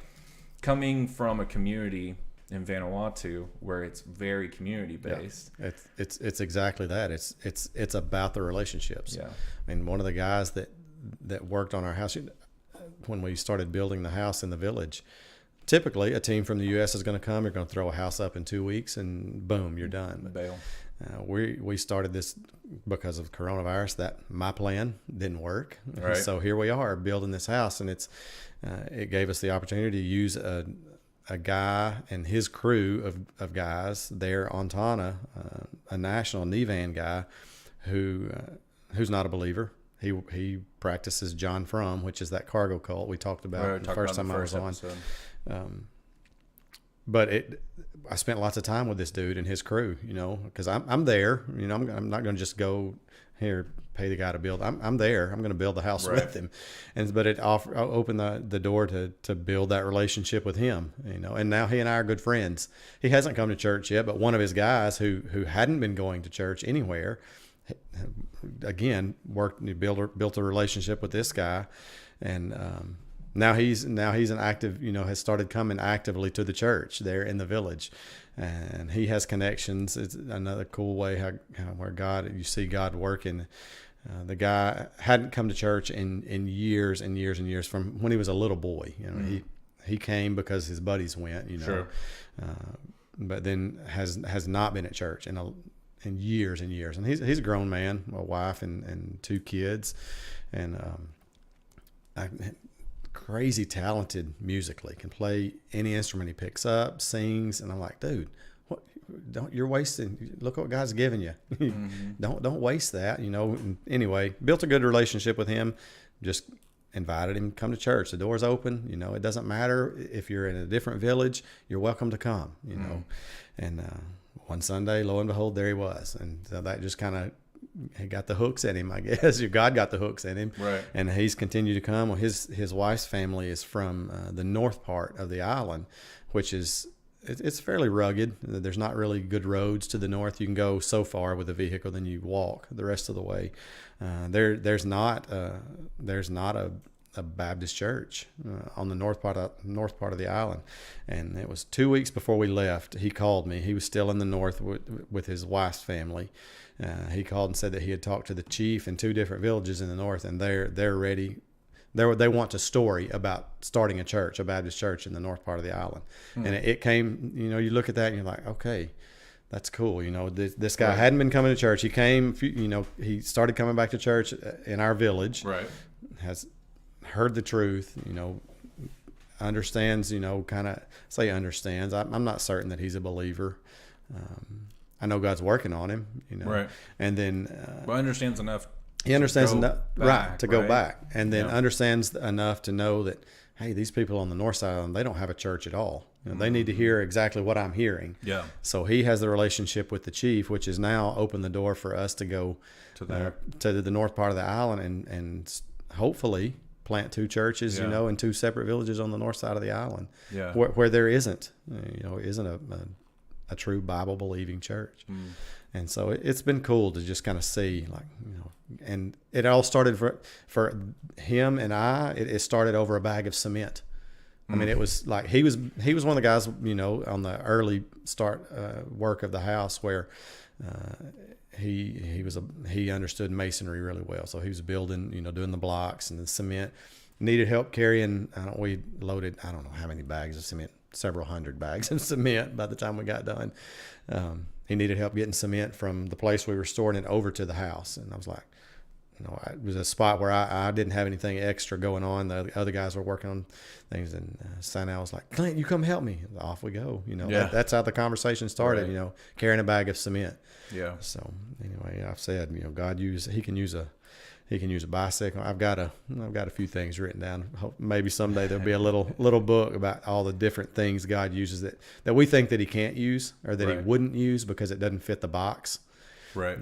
coming from a community in Vanuatu where it's very community based. Yeah. It's exactly that. It's about the relationships. Yeah. I mean, one of the guys that worked on our house when we started building the house in the village, typically a team from the U.S. is going to come. You're going to throw a house up in 2 weeks, and boom, you're done. Bail. we started this because of coronavirus. That my plan didn't work, Right. so here we are building this house, and it gave us the opportunity to use a guy and his crew of guys there on Tana, a national Nevan guy who's not a believer. He practices John Frum, which is that cargo cult we talked about the first time I was on. But I spent lots of time with this dude and his crew, because I'm there. I'm not going to just go here, pay the guy to build. I'm there. I'm going to build the house with him, but it opened the door to build that relationship with him, And now he and I are good friends. He hasn't come to church yet, but one of his guys who hadn't been going to church anywhere, again built a relationship with this guy, and now he's an active, has started coming actively to the church there in the village, and he has connections. It's another cool way where you see God working. The guy hadn't come to church in years and years and years, from when he was a little boy. He came because his buddies went, Sure. But then has not been at church in years and years. And he's a grown man, a wife and 2 kids, and crazy talented musically, can play any instrument he picks up, sings, and I'm like, dude, you're wasting. Look what God's given you. Don't waste that, Anyway, built a good relationship with him. Just invited him to come to church. The door's open. It doesn't matter if you're in a different village. You're welcome to come. And one Sunday, lo and behold, there he was, and so that just kind of. He got the hooks in him, I guess. God got the hooks in him, right? And he's continued to come. Well, his wife's family is from the north part of the island, which is it's fairly rugged. There's not really good roads to the north. You can go so far with a vehicle, then you walk the rest of the way. There's not a Baptist church on the north part of the island, and it was 2 weeks before we left. He called me. He was still in the north with his wife's family. He called and said that he had talked to the chief in 2 different villages in the north, and they're ready. They want a story about starting a church, a Baptist church in the north part of the island. And it came. You look at that and you're like, okay, that's cool. This guy hadn't been coming to church. He came. He started coming back to church in our village. Right. Has heard the truth. Understands. Kind of say understands. I'm not certain that he's a believer. I know God's working on him, Right. And then well, understands enough. He understands enough, to go right? back, and then understands enough to know that, hey, these people on the north side, they don't have a church at all. They need to hear exactly what I'm hearing. Yeah. So he has the relationship with the chief, which has now opened the door for us to go to the north part of the island and hopefully plant 2 churches, in 2 separate villages on the north side of the island, where there isn't a true Bible believing church. And so it's been cool to just kind of see, and it all started for him and I. It started over a bag of cement. I mean, it was like he was one of the guys, on the early start work of the house where he understood masonry really well. So he was building, doing the blocks and the cement. Needed help carrying. We loaded, I don't know how many bags of cement, several hundred bags of cement by the time we got done. He needed help getting cement from the place we were storing it over to the house. And I was like, it was a spot where I didn't have anything extra going on. The other guys were working on things. And Sinai was like, Clint, you come help me. Off we go. That's how the conversation started, right. Carrying a bag of cement. Yeah. So anyway, I've said, God he can use a bicycle. I've got a few things written down. Maybe someday there'll be a little book about all the different things God uses that we think that he can't use or that he wouldn't use because it doesn't fit the box. Right.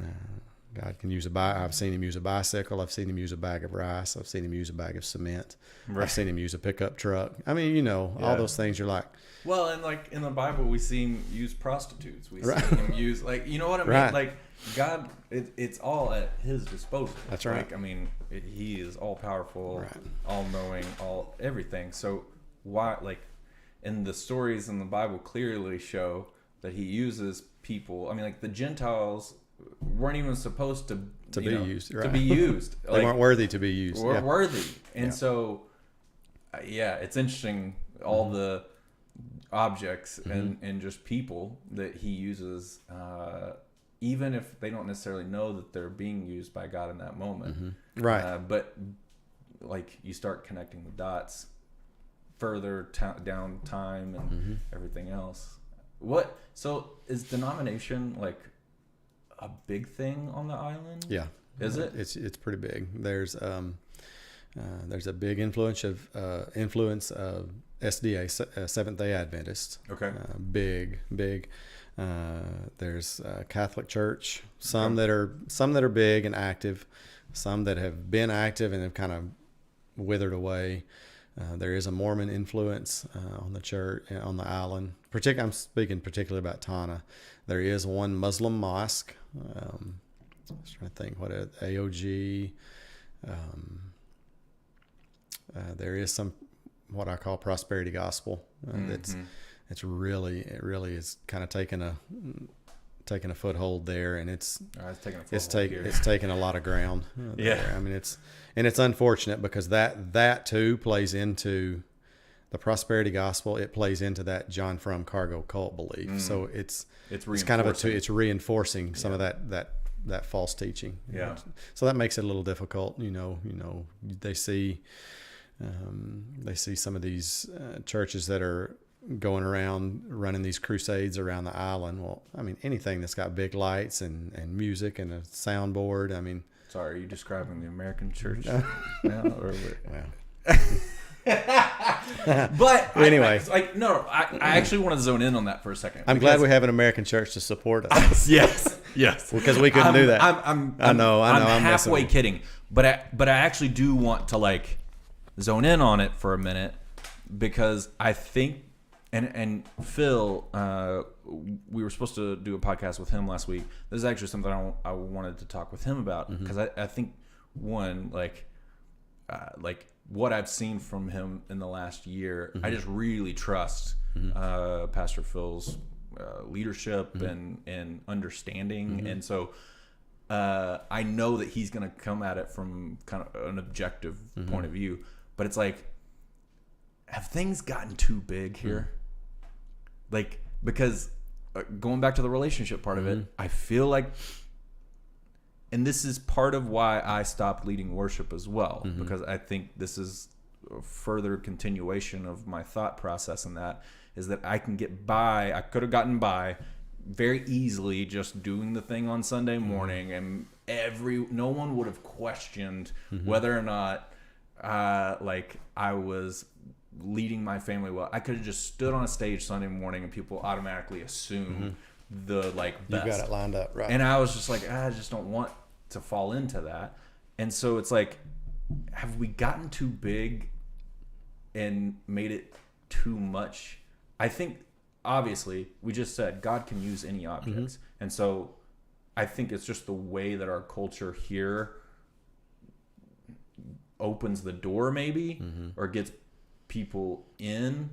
God can use I've seen him use a bicycle. I've seen him use a bag of rice. I've seen him use a bag of cement. Right. I've seen him use a pickup truck. I mean, all those things you're like. Well, and like in the Bible, we see him use prostitutes. We see him use you know what I mean? Right. Like God, it's all at his disposal. That's right. He is all powerful, right. all knowing, everything. So why, and the stories in the Bible clearly show that he uses people. I mean, the Gentiles weren't even supposed to be used. Right. To be used. They weren't worthy to be used. Weren't worthy, and so it's interesting. All the objects and just people that he uses even if they don't necessarily know that they're being used by God in that moment. Right. But like you start connecting the dots further down time and everything else. So is denomination like a big thing on the island? Yeah. Is it? It's pretty big. There's a big influence of SDA, Seventh Day Adventists. Okay. Big. There's Catholic Church. Some that are big and active. Some that have been active and have kind of withered away. There is a Mormon influence on the church on the island. I'm speaking particularly about Tana. There is one Muslim mosque. I was trying to think AOG. There is some what I call prosperity gospel. It really is kind of taking a foothold there, and it's taken a lot of ground. There. I mean, it's unfortunate because that too plays into the prosperity gospel. It plays into that John Frum cargo cult belief. So it's kind of it's reinforcing some of that false teaching. Yeah. So that makes it a little difficult. They see some of these churches that are going around running these crusades around the island. Well, I mean, anything that's got big lights and music and a soundboard. I mean, sorry, are you describing the American church now, or well. But anyway, I actually want to zone in on that for a second. I'm glad we have an American church to support us. yes, because we couldn't do that. I know. I'm halfway kidding, but I actually do want to zone in on it for a minute because I think. And Phil, we were supposed to do a podcast with him last week. This is actually something I wanted to talk with him about because I think one like what I've seen from him in the last year, I just really trust Pastor Phil's leadership and understanding, and so I know that he's going to come at it from kind of an objective point of view. But it's like, have things gotten too big here? Because going back to the relationship part of it, I feel like, and this is part of why I stopped leading worship as well, because I think this is a further continuation of my thought process in that, is that I can get by, I could have gotten by very easily just doing the thing on Sunday morning, and no one would have questioned whether or not I was leading my family well. I could have just stood on a stage Sunday morning and people automatically assume the best. You got it lined up, right? And I was just like, I just don't want to fall into that. And so it's like, have we gotten too big and made it too much? I think obviously we just said God can use any objects. And so I think it's just the way that our culture here opens the door maybe or gets people in,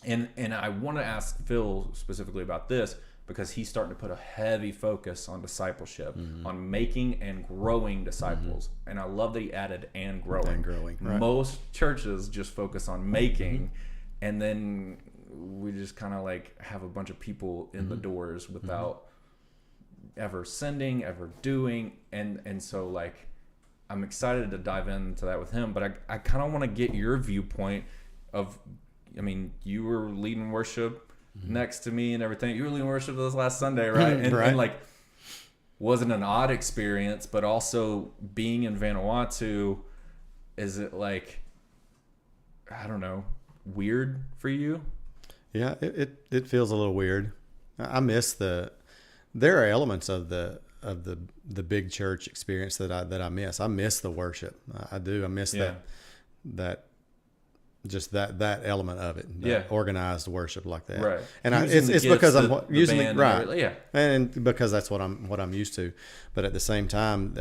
and I want to ask Phil specifically about this because he's starting to put a heavy focus on discipleship, on making and growing disciples, and I love that he added and growing. Right. Most churches just focus on making, and then we just kind of have a bunch of people in the doors without ever sending, ever doing, and so I'm excited to dive into that with him, but I kind of want to get your viewpoint of, I mean, you were leading worship next to me and everything. You were leading worship this last Sunday, right? And, right. And wasn't an odd experience, but also being in Vanuatu, is it I don't know, weird for you? Yeah, it feels a little weird. I miss there are elements of the big church experience that I miss. I miss the worship. I do. I miss that element of it. Organized worship like that. Right. And it's because I'm using it right. Yeah. And because that's what I'm used to. But at the same time,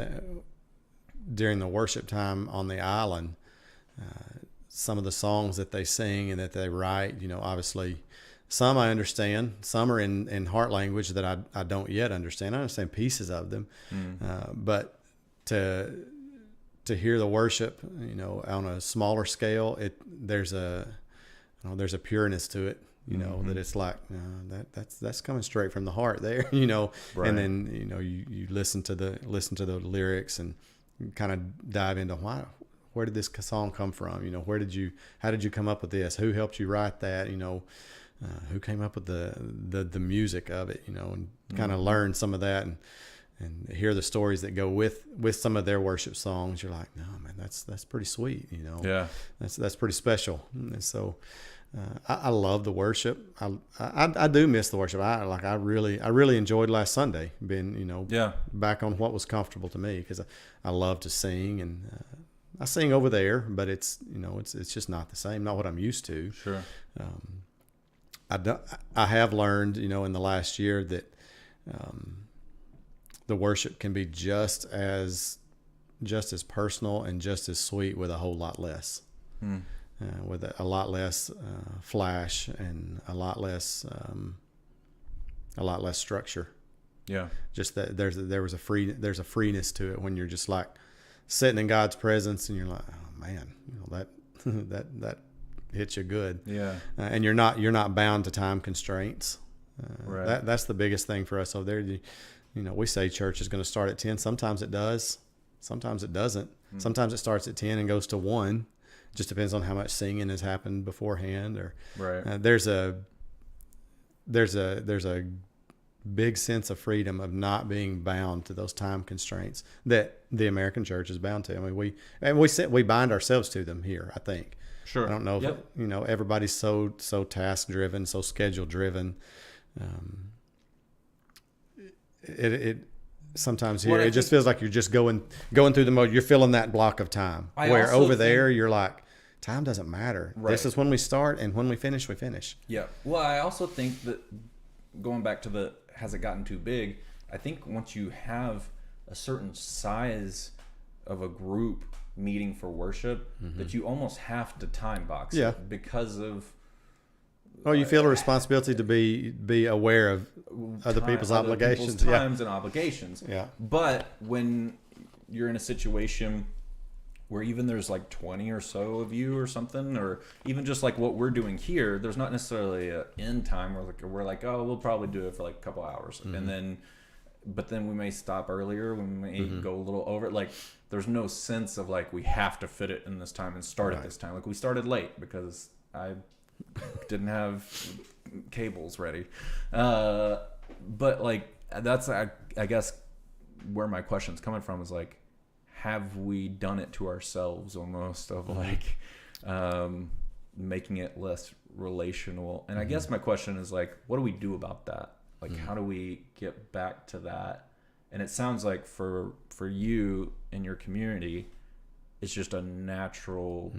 during the worship time on the island, some of the songs that they sing and that they write, obviously some I understand, some are in heart language that I don't yet understand. I understand pieces of them, but to hear the worship, on a smaller scale, there's a pureness to it you know, Mm-hmm. that it's like, that's coming straight from the heart there, you know, Right. and then, you know, you listen to the lyrics and kind of dive into where did this song come from? You know, how did you come up with this? Who helped you write that? You know, who came up with the music of it, you know, and kind of learn some of that and hear the stories that go with some of their worship songs. You're like, no, man, that's pretty sweet, you know. Yeah. That's pretty special. And so I love the worship. I do miss the worship. I really enjoyed last Sunday being, you know, Yeah. back on what was comfortable to me, because I love to sing, and I sing over there, but it's, you know, it's just not the same, not what I'm used to. Sure. I have learned, you know, in the last year that the worship can be just as personal and just as sweet with a whole lot less, with a lot less flash and a lot less structure. Yeah. Just that there's a freeness to it when you're just like sitting in God's presence, and you're like, oh man, you know, that hits you good. Yeah. And you're not bound to time constraints. Right. That's the biggest thing for us over there. You know, we say church is going to start at 10. Sometimes it does. Sometimes it doesn't. Sometimes it starts at 10 and goes to 1. Just depends on how much singing has happened beforehand. Or Right. there's a big sense of freedom of not being bound to those time constraints that the American church is bound to. I mean, we bind ourselves to them here, I think. Sure. I don't know if Yep. you know, everybody's so task driven, so schedule driven. It sometimes here it just feels like you're just going through the mode. You're filling that block of time. Where over there you're like, time doesn't matter. Right. This is when we start, and when we finish, we finish. Yeah. Well, I also think that going back to has it gotten too big? I think once you have a certain size of a group meeting for worship, that you almost have to time box Yeah. it because of Well, you feel a responsibility to be aware of other people's obligations. times and obligations. Yeah. But when you're in a situation where even there's like 20 or so of you or something, or even just like what we're doing here, there's not necessarily an end time where we're like, oh, we'll probably do it for like a couple hours. And but then we may stop earlier. We may go a little over. Like, there's no sense of like, we have to fit it in this time and start at this time. Like, we started late because I didn't have cables ready. But like, that's, I guess where my question's coming from is like, have we done it to ourselves almost, of like making it less relational? And I guess my question is like, what do we do about that? Like, how do we get back to that? And it sounds like for you and your community, it's just a natural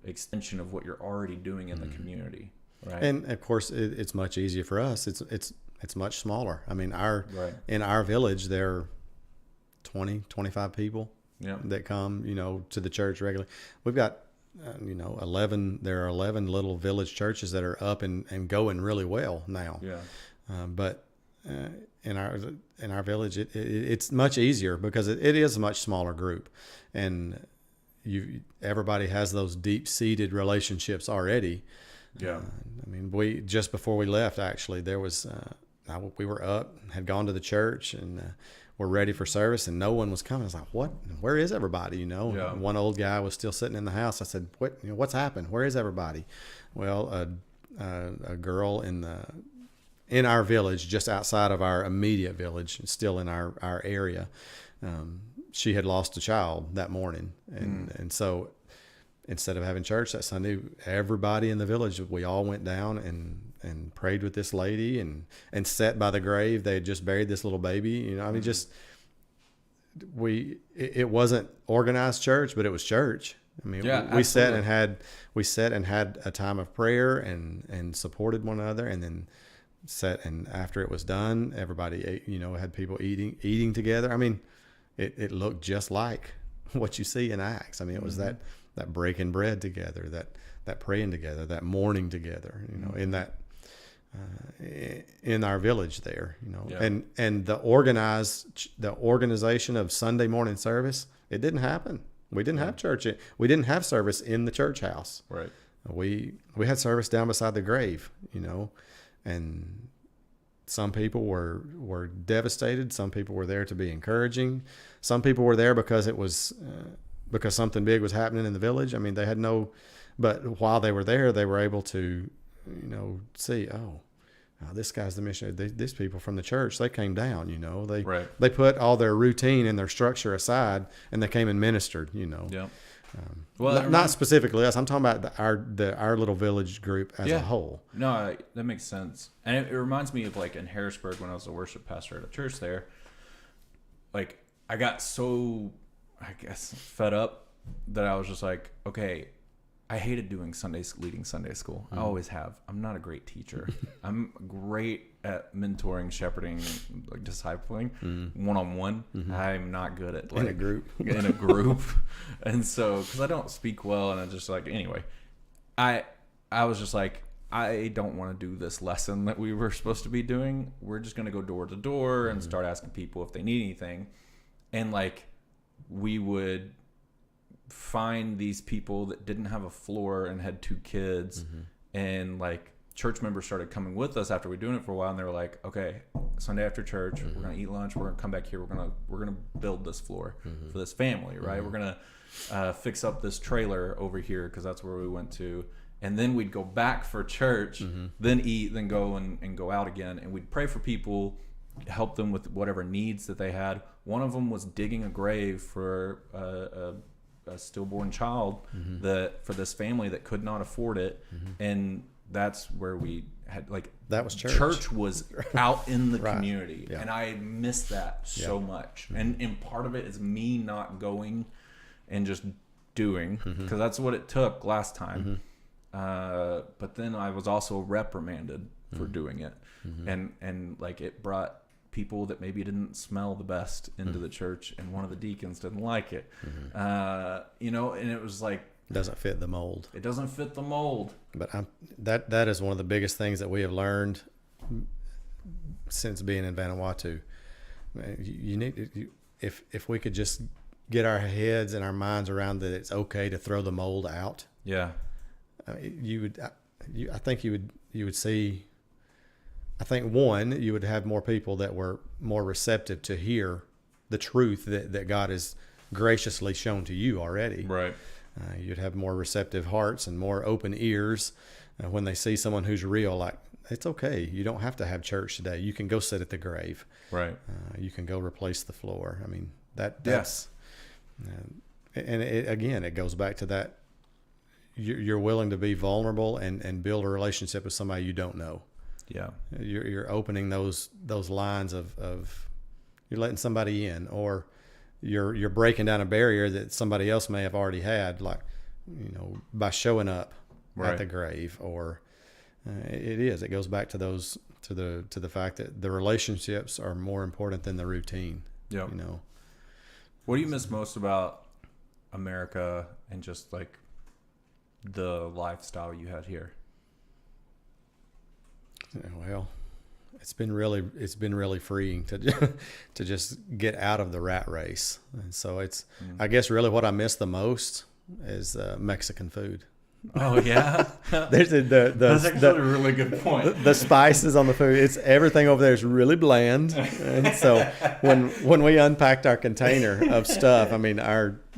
extension of what you're already doing in the community, right? And of course, it's much easier for us. It's much smaller. I mean, in our village, there are 20, 25 people that come, you know, to the church regularly. We've got, 11. There are 11 little village churches that are up and going really well now. Yeah. But in our village, it's much easier because it is a much smaller group, and everybody has those deep-seated relationships already. Yeah. I mean, we just before we left, actually, there was we were up, had gone to the church, and we're ready for service, and no one was coming. I was like, "What? Where is everybody?" You know, Yeah. One old guy was still sitting in the house. I said, "What? What's happened? Where is everybody?" Well, a girl in our village, just outside of our immediate village, still in our area, she had lost a child that morning, and so instead of having church that Sunday, everybody in the village, we all went down and prayed with this lady and sat by the grave. They had just buried this little baby. You know, I mean, just it wasn't organized church, but it was church. I mean, we sat and had a time of prayer and supported one another, and then sat, and after it was done, everybody ate, had people eating together. I mean, it looked just like what you see in Acts. I mean, it was that breaking bread together, that praying together, that mourning together, in our village there, and the organization of Sunday morning service, it didn't happen. We didn't have church. We didn't have service in the church house. Right. we had service down beside the grave, and some people were devastated. Some people were there to be encouraging. Some people were there because it was because something big was happening in the village. I mean, they had no, but while they were there, they were able to, see, this guy's the missionary. These people from the church, they came down. They put all their routine and their structure aside, and they came and ministered. Yeah. Well, not specifically us. I'm talking about our little village group as a whole. No, that makes sense. And it reminds me of like in Harrisburg when I was a worship pastor at a church there. Like I got so, I guess, fed up that I was just like, okay, I hated doing leading Sunday school. I always have. I'm not a great teacher. I'm great at mentoring, shepherding, like discipling, one-on-one. I'm not good at in a group. In a group, and so because I don't speak well, and I just like anyway, I was just like, I don't want to do this lesson that we were supposed to be doing. We're just gonna go door to door and start asking people if they need anything, and like we would find these people that didn't have a floor and had 2 kids, and like church members started coming with us after we were doing it for a while, and they were like, okay, Sunday after church, we're gonna eat lunch, we're gonna come back here, we're gonna build this floor for this family, right? We're gonna fix up this trailer over here because that's where we went to, and then we'd go back for church, then eat, then go and go out again, and we'd pray for people, help them with whatever needs that they had. One of them was digging a grave for a stillborn child that for this family that could not afford it, and that's where we had like that was church. Church was out in the Right. community, and I missed that so much. And part of it is me not going and just doing because that's what it took last time. But then I was also reprimanded for doing it, and like it brought people that maybe didn't smell the best into the church, and one of the deacons didn't like it, and it was like doesn't fit the mold. It doesn't fit the mold. But that is one of the biggest things that we have learned since being in Vanuatu. You need if we could just get our heads and our minds around that it's okay to throw the mold out. Yeah, I think you would see. I think you would have more people that were more receptive to hear the truth that God has graciously shown to you already. Right. You'd have more receptive hearts and more open ears when they see someone who's real. Like, it's okay. You don't have to have church today. You can go sit at the grave. Right. You can go replace the floor. I mean, that's, and it goes back to that. You're willing to be vulnerable and build a relationship with somebody you don't know. Yeah. You're opening those lines of you're letting somebody in, or you're breaking down a barrier that somebody else may have already had, like, by showing up at the grave, or it goes back to those, to the fact that the relationships are more important than the routine. Yeah. What do you miss most about America and just like the lifestyle you had here? Well, it's been really freeing to just get out of the rat race. And so I guess really what I miss the most is Mexican food. Oh yeah, there's that's actually a really good point. The spices on the food, it's everything over there is really bland. And so when we unpacked our container of stuff, I mean,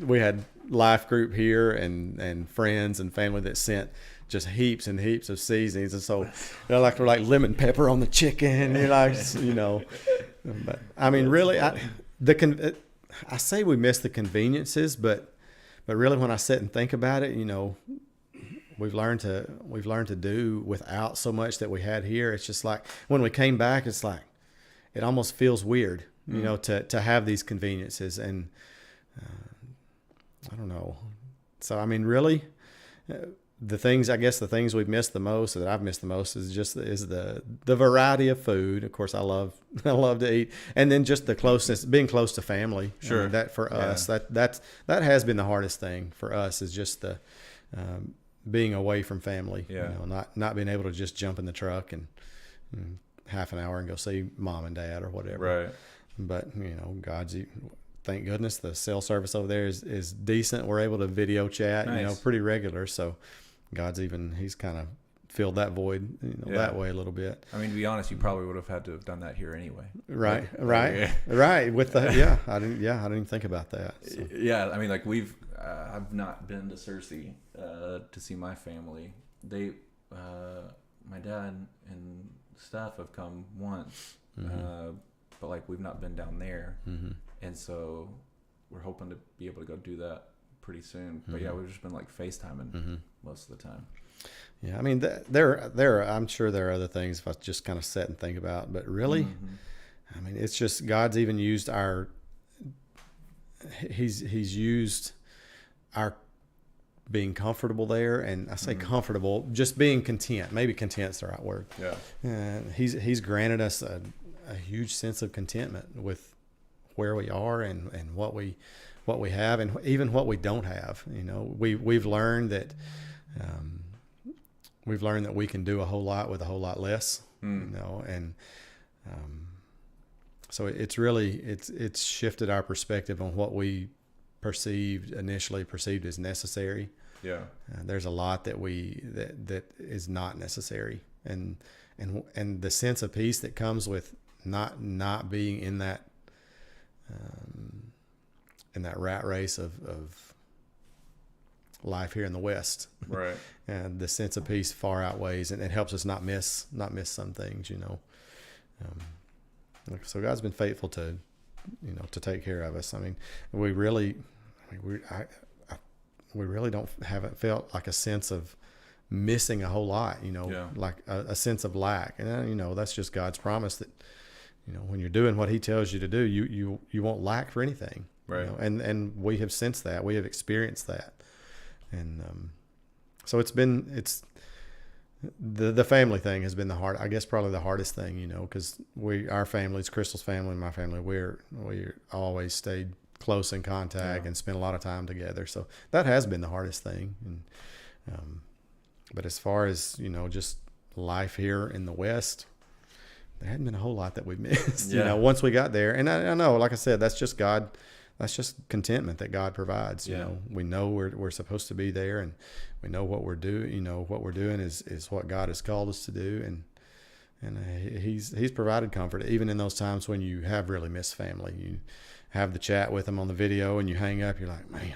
we had life group here and friends and family that sent just heaps and heaps of seasonings, and so they're like lemon pepper on the chicken. You're like, but I mean, really, I say we miss the conveniences, but really, when I sit and think about it, we've learned to do without so much that we had here. It's just like when we came back, it's like it almost feels weird, to have these conveniences, and I don't know. So I mean, really. The things we've missed the most, that I've missed the most, is the variety of food. Of course, I love to eat, and then just the closeness, being close to family. Sure. I mean, that for us, that has been the hardest thing for us, is just the being away from family. Yeah. Not being able to just jump in the truck and half an hour and go see mom and dad or whatever. Right. But thank goodness the cell service over there is decent. We're able to video chat, Nice. pretty regular. So. he's kind of filled that void, that way a little bit. I mean, to be honest, you probably would have had to have done that here anyway. Right. Like, Right. With the, I didn't even think about that. So. Yeah. I mean, like I've not been to Cersei, to see my family. My dad and stuff have come once, but like we've not been down there. And so we're hoping to be able to go do that pretty soon. But yeah, we've just been like FaceTiming most of the time. Yeah, I mean, there. I'm sure there are other things if I just kind of sit and think about, but really, I mean, it's just God's even used He's used our being comfortable there, and I say comfortable, just being content. Maybe content's the right word. Yeah. And He's granted us a huge sense of contentment with where we are and what we have, and even what we don't have. We've learned that. We've learned that we can do a whole lot with a whole lot less, and so it's shifted our perspective on what we initially perceived as necessary. Yeah. There's a lot that is not necessary, and the sense of peace that comes with not being in that rat race of life here in the West, right? And the sense of peace far outweighs, and it helps us not miss some things, so God's been faithful to take care of us. I mean, we really haven't felt like a sense of missing a whole lot, like a sense of lack, and that's just God's promise that when you're doing what He tells you to do, you won't lack for anything, right? And we have sensed that, we have experienced that. And so it's the family thing has been probably the hardest thing, because our families, Crystal's family and my family, we always stayed close in contact and spent a lot of time together. So that has been the hardest thing. And but as far as just life here in the West, there hadn't been a whole lot that we missed. Once we got there, and I know, like I said, that's just God. That's just contentment that God provides. We know we're supposed to be there, and we know what we're doing. What we're doing is what God has called us to do, and He's provided comfort even in those times when you have really missed family. You have the chat with them on the video, and you hang up. You're like, man,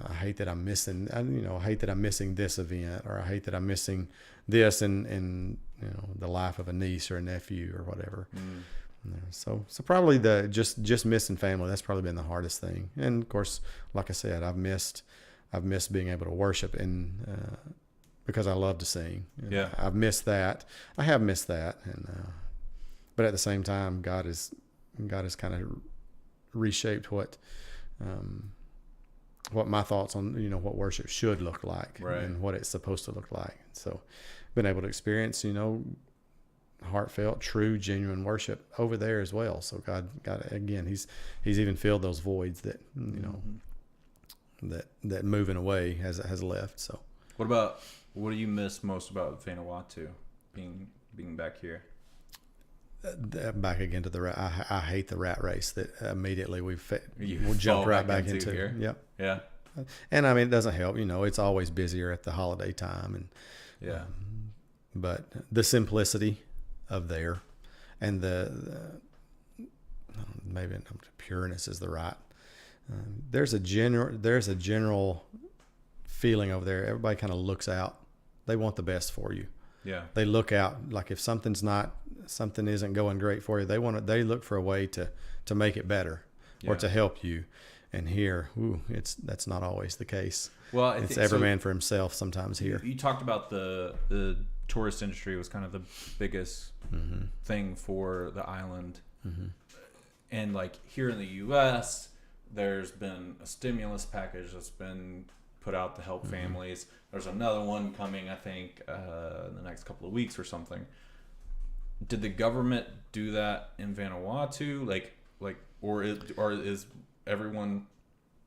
I hate that I'm missing. I hate that I'm missing this event, or I hate that I'm missing this in the life of a niece or a nephew or whatever. So probably just missing family. That's probably been the hardest thing. And of course, like I said, I've missed being able to worship, and because I love to sing. Yeah, I've missed that. I have missed that, and but at the same time, God has kind of reshaped what my thoughts on what worship should look like, right, and what it's supposed to look like. So, been able to experience heartfelt, true, genuine worship over there as well. So God again, He's even filled those voids that that moving away has left. So what do you miss most about Vanuatu being back here? Back again to the rat. I hate the rat race that immediately we'll jump right back into here. Yep. Yeah. And I mean, it doesn't help. It's always busier at the holiday time, and but the simplicity of there, and the maybe pureness is the right. There's a general feeling over there. Everybody kind of looks out. They want the best for you. Yeah. They look out, like if something isn't going great for you, they look for a way to make it better or to help you. And here, that's not always the case. Well, it's every man for himself sometimes here. You talked about the tourist industry was kind of the biggest thing for the island. And like here in the U.S., there's been a stimulus package that's been put out to help families. There's another one coming, I think, in the next couple of weeks or something. Did the government do that in Vanuatu? Or is everyone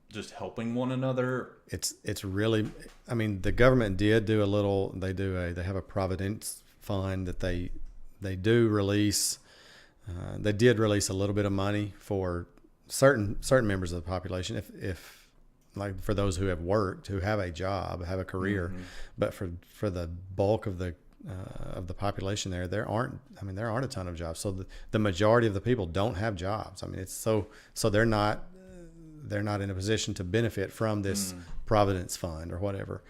just helping one another? It's really, I mean, the government did do a little. They have a Providence fund that they do release. They did release a little bit of money for certain members of the population. If like for those who have worked, who have a job, have a career, but for the bulk of the population there aren't a ton of jobs. So the majority of the people don't have jobs. I mean, it's so they're not in a position to benefit from this Providence Fund or whatever.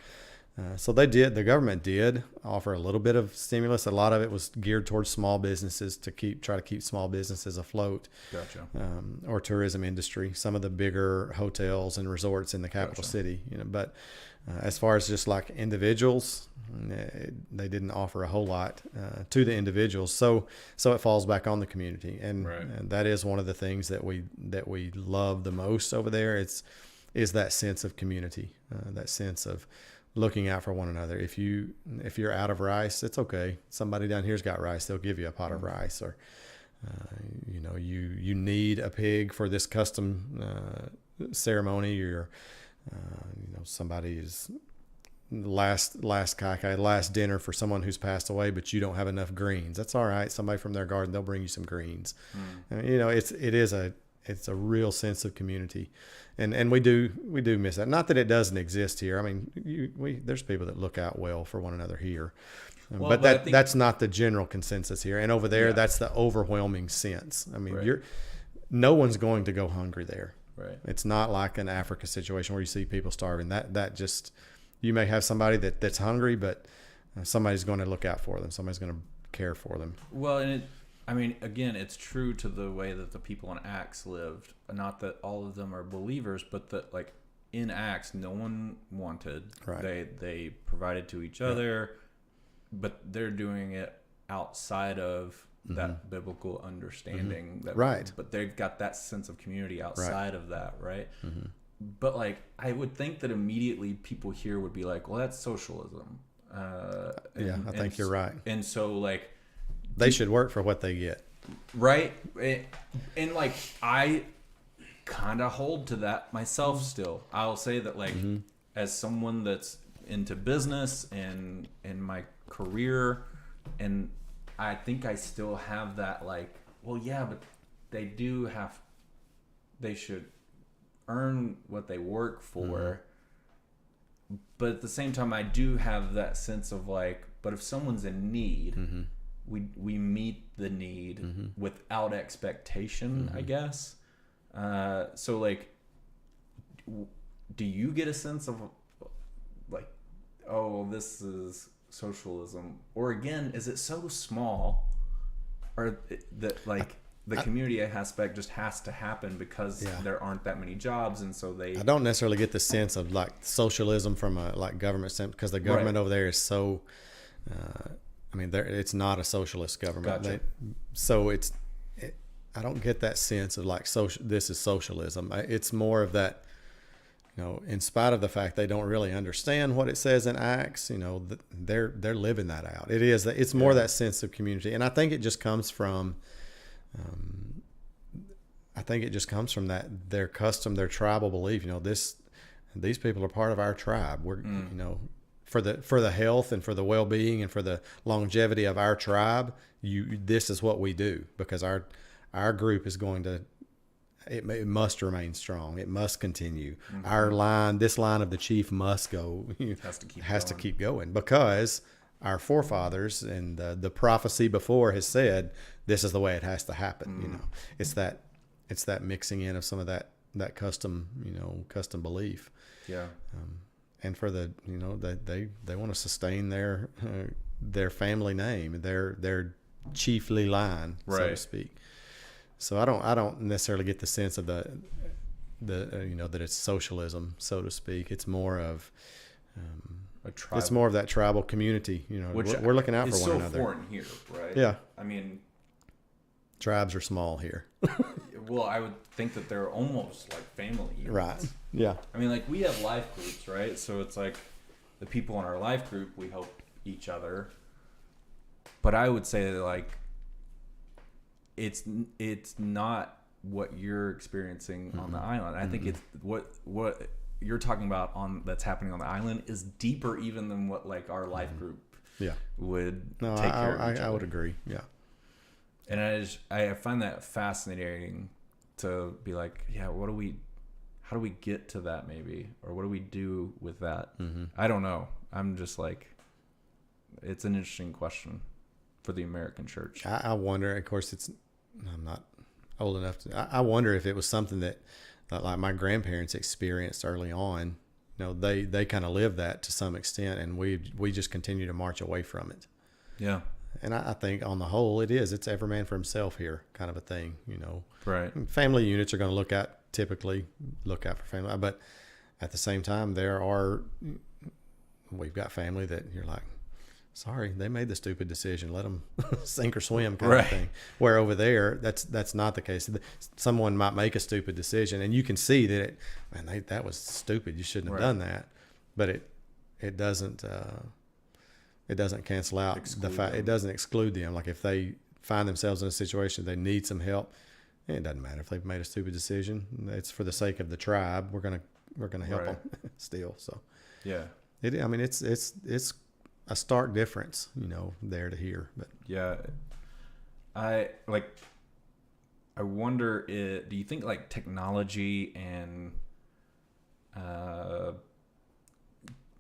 So the government did offer a little bit of stimulus. A lot of it was geared towards small businesses to try to keep small businesses afloat. Gotcha. Or tourism industry, some of the bigger hotels and resorts in the capital city, but as far as just like individuals, they didn't offer a whole lot to the individuals. So it falls back on the community. And that is one of the things that we love the most over there. Is that sense of community, that sense of looking out for one another. If you're out of rice, it's okay. Somebody down here's got rice. They'll give you a pot of rice. Or you need a pig for this custom ceremony, or somebody's last dinner for someone who's passed away, but you don't have enough greens. That's all right. Somebody from their garden, they'll bring you some greens. It's a real sense of community. And we do miss that. Not that it doesn't exist here. I mean, there's people that look out well for one another here, but that's not the general consensus here. And over there, that's the overwhelming sense. I mean, no one's going to go hungry there. Right. It's not like an Africa situation where you see people starving. That just, you may have somebody that's hungry, but somebody's going to look out for them. Somebody's going to care for them. Well, and again, it's true to the way that the people in Acts lived. Not that all of them are believers, but that like in Acts, no one wanted. Right. They provided to each other, but they're doing it outside of that biblical understanding. Right. But they've got that sense of community outside of that, right? But like, I would think that immediately people here would be like, well, that's socialism. I think you're right. And so like, they should work for what they get. Right. And like, I kind of hold to that myself still. I'll say that like, as someone that's into business and in my career, and I think I still have that like, well, yeah, but they should earn what they work for. But at the same time, I do have that sense of like, but if someone's in need, we meet the need without expectation, I guess. So like, do you get a sense of like, oh, this is socialism? Or again, is it so small, or that like the community aspect just has to happen because there aren't that many jobs, and so I don't necessarily get the sense of like socialism from a like government sense, because the government over there is so it's not a socialist government. Gotcha. I don't get that sense of like this is socialism. It's more of that, in spite of the fact they don't really understand what it says in Acts, they're living that out. It's more that sense of community, and I think it just comes from that their custom, their tribal belief. These people are part of our tribe. We're for the health and for the well-being and for the longevity of our tribe, this is what we do, because our group is going to, it must remain strong. It must continue. This line of the chief must go, has to keep going, because our forefathers and the prophecy before has said this is the way it has to happen. It's that mixing in of some of that custom belief. Yeah. And for the they want to sustain their family name, their chiefly line, so to speak. So I don't necessarily get the sense of the that it's socialism, so to speak. It's more of it's more of that tribal community. We're looking out for one another. It's so foreign here, right? Yeah. I mean, tribes are small here. Well, I would think that they're almost like family units. Right. Yeah. I mean, like, we have life groups, right? So it's like the people in our life group, we help each other. But I would say that like it's not what you're experiencing on the island. I think it's what you're talking about that's happening on the island is deeper even than what like our life group would take care of each other. I would agree. Yeah. And I find that fascinating to be like, yeah, how do we get to that maybe, or what do we do with that? I don't know. I'm just like, it's an interesting question for the American church. I wonder. Of course, I'm not old enough to. I wonder if it was something that like my grandparents experienced early on. They kind of lived that to some extent, and we just continue to march away from it. Yeah. And I think on the whole, it's every man for himself here kind of a thing. Right. Family units are going to typically look out for family, but at the same time, we've got family that you're like, sorry, they made the stupid decision. Let them sink or swim kind of thing. Where over there, that's not the case. Someone might make a stupid decision, and you can see that that was stupid. You shouldn't have done that. But it doesn't cancel out the fact. It doesn't exclude them. Like if they find themselves in a situation they need some help, it doesn't matter if they've made a stupid decision. It's for the sake of the tribe. We're gonna help them still. So yeah, it's a stark difference, there to here. But yeah, I wonder, do you think like technology and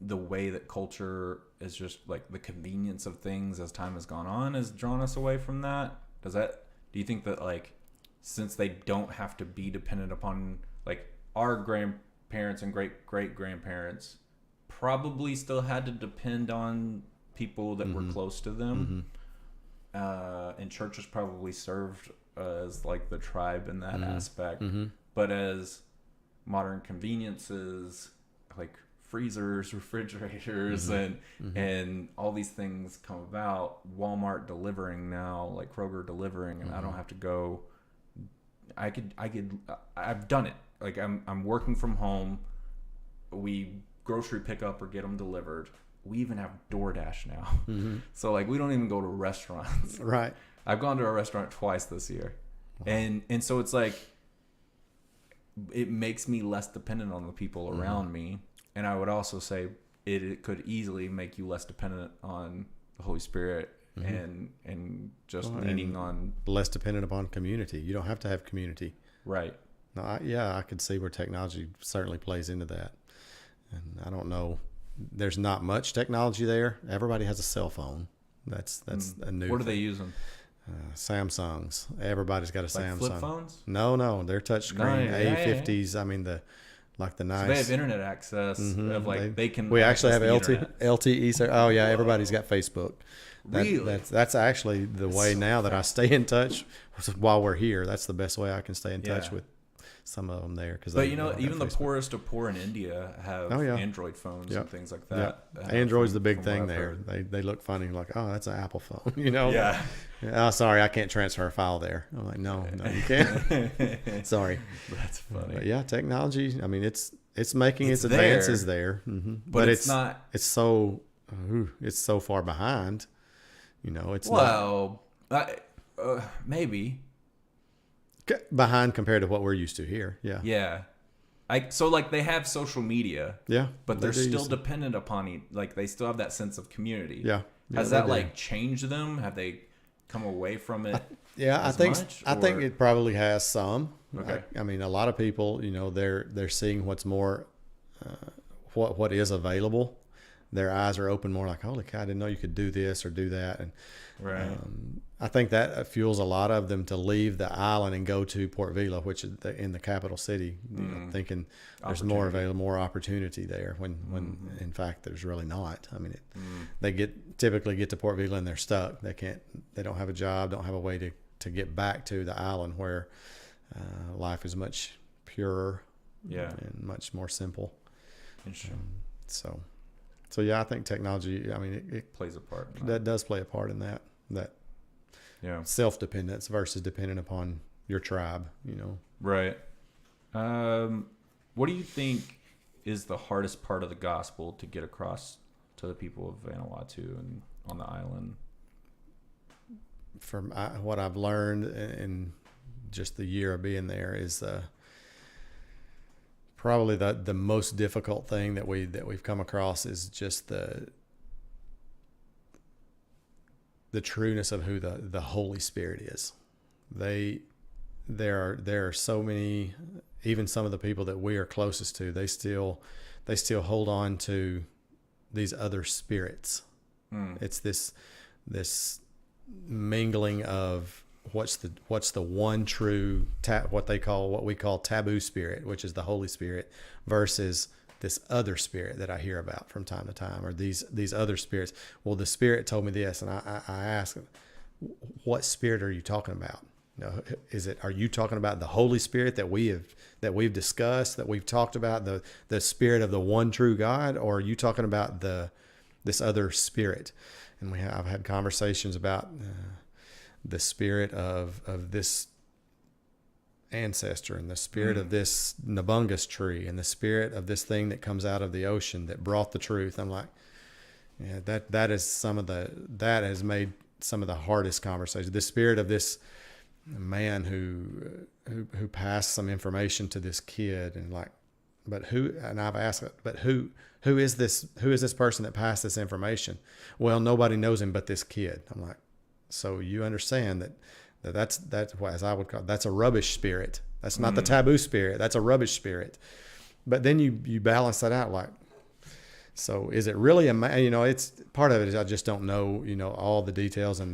the way that culture is just like the convenience of things as time has gone on has drawn us away from that? Do you think that like, since they don't have to be dependent upon, like, our grandparents and great grandparents probably still had to depend on people that were close to them, and churches probably served as like the tribe in that aspect. But as modern conveniences like freezers, refrigerators, and all these things come about, Walmart delivering now, like Kroger delivering, and I don't have to go. I've done it. Like I'm working from home. We grocery pick up or get them delivered. We even have DoorDash now. So like we don't even go to restaurants. Right. I've gone to a restaurant twice this year. Wow. And so it's like, it makes me less dependent on the people around me. And I would also say it could easily make you less dependent on the Holy Spirit and just leaning on, less dependent upon community. You don't have to have community. Right. No, I could see where technology certainly plays into that. And I don't know, there's not much technology there. Everybody has a cell phone. That's a new. What are they using? Samsungs. Everybody's got a like Samsung. Flip phones? No, they're touchscreen. A50s. Yeah. I mean like the nice. So they have internet access. Of like they can. We actually have internet. LTE. So, oh yeah, everybody's got Facebook. Really? That's actually the way now that I stay in touch while we're here. That's the best way I can stay in touch with some of them there. But even the poorest of poor in India have Android phones and things like that. Android's the big thing there. They look funny, like, oh, that's an Apple phone, Yeah. Oh, sorry, I can't transfer a file there. I'm like, no, you can't. Sorry. That's funny. But yeah, technology. I mean, it's making its advances there, but it's not. It's so far behind. It's maybe behind compared to what we're used to here. Yeah. Yeah. So like they have social media. Yeah. But they're still dependent upon it. Like they still have that sense of community. Yeah. Has that like changed them? Have they come away from it? I think it probably has some. Okay. I mean, a lot of people, they're seeing what's more, what is available. Their eyes are open more, like, holy cow, I didn't know you could do this or do that. And right. I think that fuels a lot of them to leave the island and go to Port Vila, which is in the capital city, thinking there's more available, more opportunity there when in fact there's really not. I mean, they typically get to Port Vila and they're stuck. They don't have a job, don't have a way to get back to the island where life is much purer, and much more simple. Interesting. So yeah, I think technology. I mean, it plays a part. That does play a part in that. Self-dependence versus dependent upon your tribe. Right. What do you think is the hardest part of the gospel to get across to the people of Vanuatu and on the island? From what I've learned in just the year of being there is probably the most difficult thing that we've come across is just the trueness of who the Holy Spirit is. There are so many even some of the people that we are closest to, they still hold on to these other spirits. It's this mingling of what's the one true what we call taboo spirit, which is the Holy Spirit, versus this other spirit that I hear about from time to time, or these other spirits. Well, the Spirit told me this, and I ask, what spirit are you talking about? Are you talking about the Holy Spirit that we've discussed, that we've talked about, the Spirit of the one true God, or are you talking about this other spirit? And I've had conversations about the spirit of this ancestor, and the spirit of this Nabungus tree, and the spirit of this thing that comes out of the ocean that brought the truth. I'm like, yeah, that has made some of the hardest conversations. The spirit of this man who passed some information to this kid, and like, but who? And I've asked, but who is this? Who is this person that passed this information? Well, nobody knows him but this kid. I'm like, so you understand that's what, as I would call, that's a rubbish spirit. That's not the taboo spirit. That's a rubbish spirit. But then you balance that out, like, so is it really it's part of it is I just don't know, all the details, and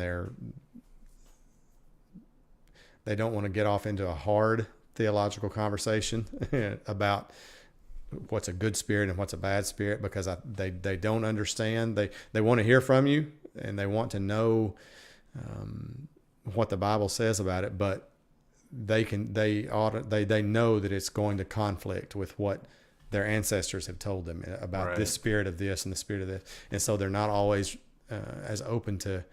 they don't want to get off into a hard theological conversation about what's a good spirit and what's a bad spirit, because they don't understand. They want to hear from you, and they want to know what the Bible says about it, but they know that it's going to conflict with what their ancestors have told them about this spirit of this and the spirit of this, and so they're not always as open to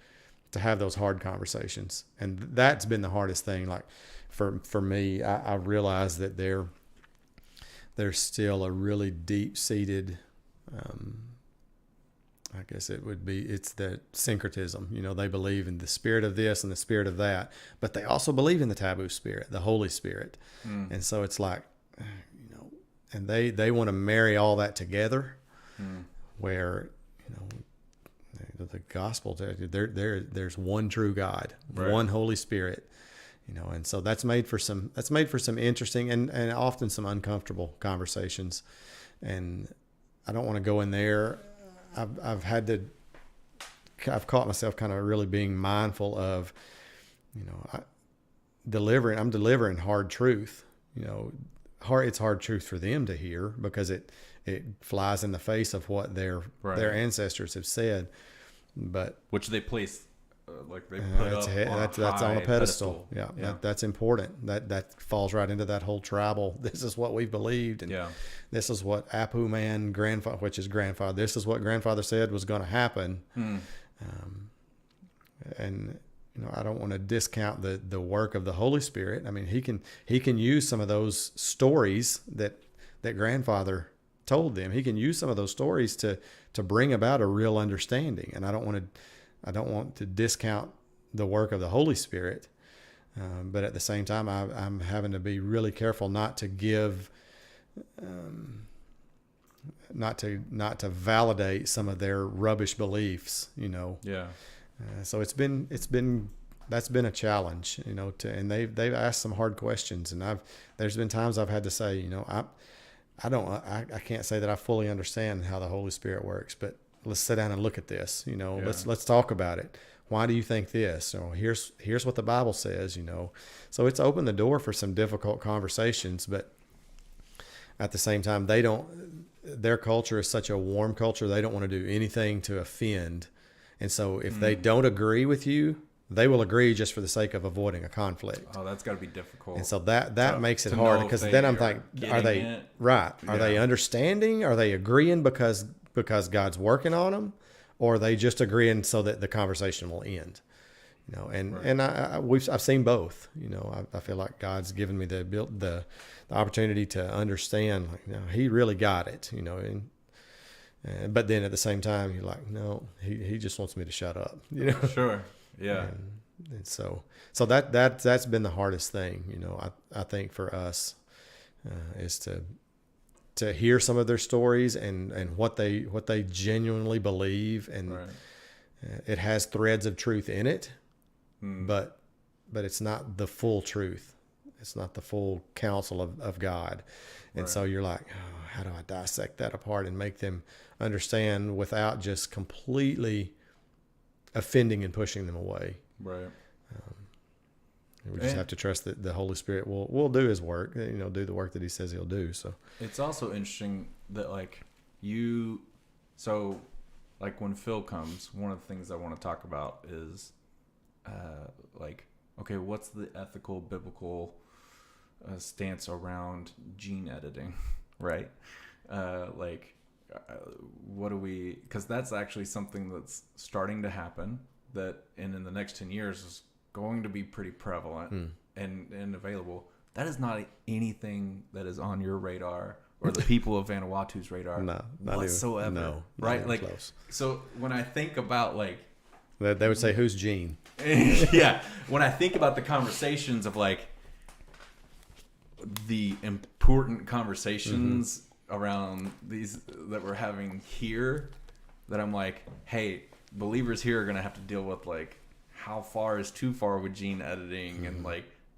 have those hard conversations. And that's been the hardest thing. Like for me, I realize that there's still a really deep-seated, I guess it's the syncretism. They believe in the spirit of this and the spirit of that, but they also believe in the taboo spirit, the Holy Spirit. And so it's like, and they want to marry all that together, where, the gospel, there's one true God, one Holy Spirit, and so that's made for some interesting and often some uncomfortable conversations. And I don't want to go in there. I've caught myself kind of really being mindful of, I'm delivering hard truth. It's hard truth for them to hear, because it flies in the face of what their ancestors have said. But which they place, like they put that's on a pedestal. Yeah. That's important. That falls right into that whole tribal. This is what we believed, and this is what Apu man grandfather, which is grandfather. This is what grandfather said was going to happen. And I don't want to discount the work of the Holy Spirit. I mean, he can use some of those stories that grandfather told them. He can use some of those stories to bring about a real understanding. And I don't want to discount the work of the Holy Spirit. But at the same time, I'm having to be really careful not to give, not to validate some of their rubbish beliefs, Yeah. So that's been a challenge, and they've asked some hard questions, and there's been times I've had to say, I can't say that I fully understand how the Holy Spirit works, but let's sit down and look at this, let's talk about it. Why do you think this? Or here's what the Bible says, So it's opened the door for some difficult conversations, but at the same time, their culture is such a warm culture. They don't want to do anything to offend. And so if they don't agree with you, they will agree just for the sake of avoiding a conflict. Oh, that's got to be difficult. And so that makes it hard, because then I'm thinking, are they right? Are they understanding? Are they agreeing because God's working on them, or are they just agreeing so that the conversation will end? And I've seen both. I feel like God's given me the opportunity to understand. Like, He really got it. But then at the same time, you're like, no, he just wants me to shut up. Sure. Yeah. And so that's been the hardest thing. I think for us is to hear some of their stories and what they genuinely believe, and it has threads of truth in it, but it's not the full truth. It's not the full counsel of God. And so you're like, oh, how do I dissect that apart and make them understand without just completely offending and pushing them away? Right. We just have to trust that the Holy Spirit will do his work, do the work that he says he'll do. So it's also interesting that when Phil comes, one of the things I want to talk about is okay, what's the ethical, biblical stance around gene editing, right? What do we, because that's actually something that's starting to happen that in the next 10 years is going to be pretty prevalent and available. That is not anything that is on your radar or the people of Vanuatu's radar not whatsoever. Even, no, right? Like close. So when I think about they would say, who's Gene? Yeah. When I think about the conversations of the important conversations around these that we're having here, that I'm like, hey, believers here are going to have to deal with how far is too far with gene editing, and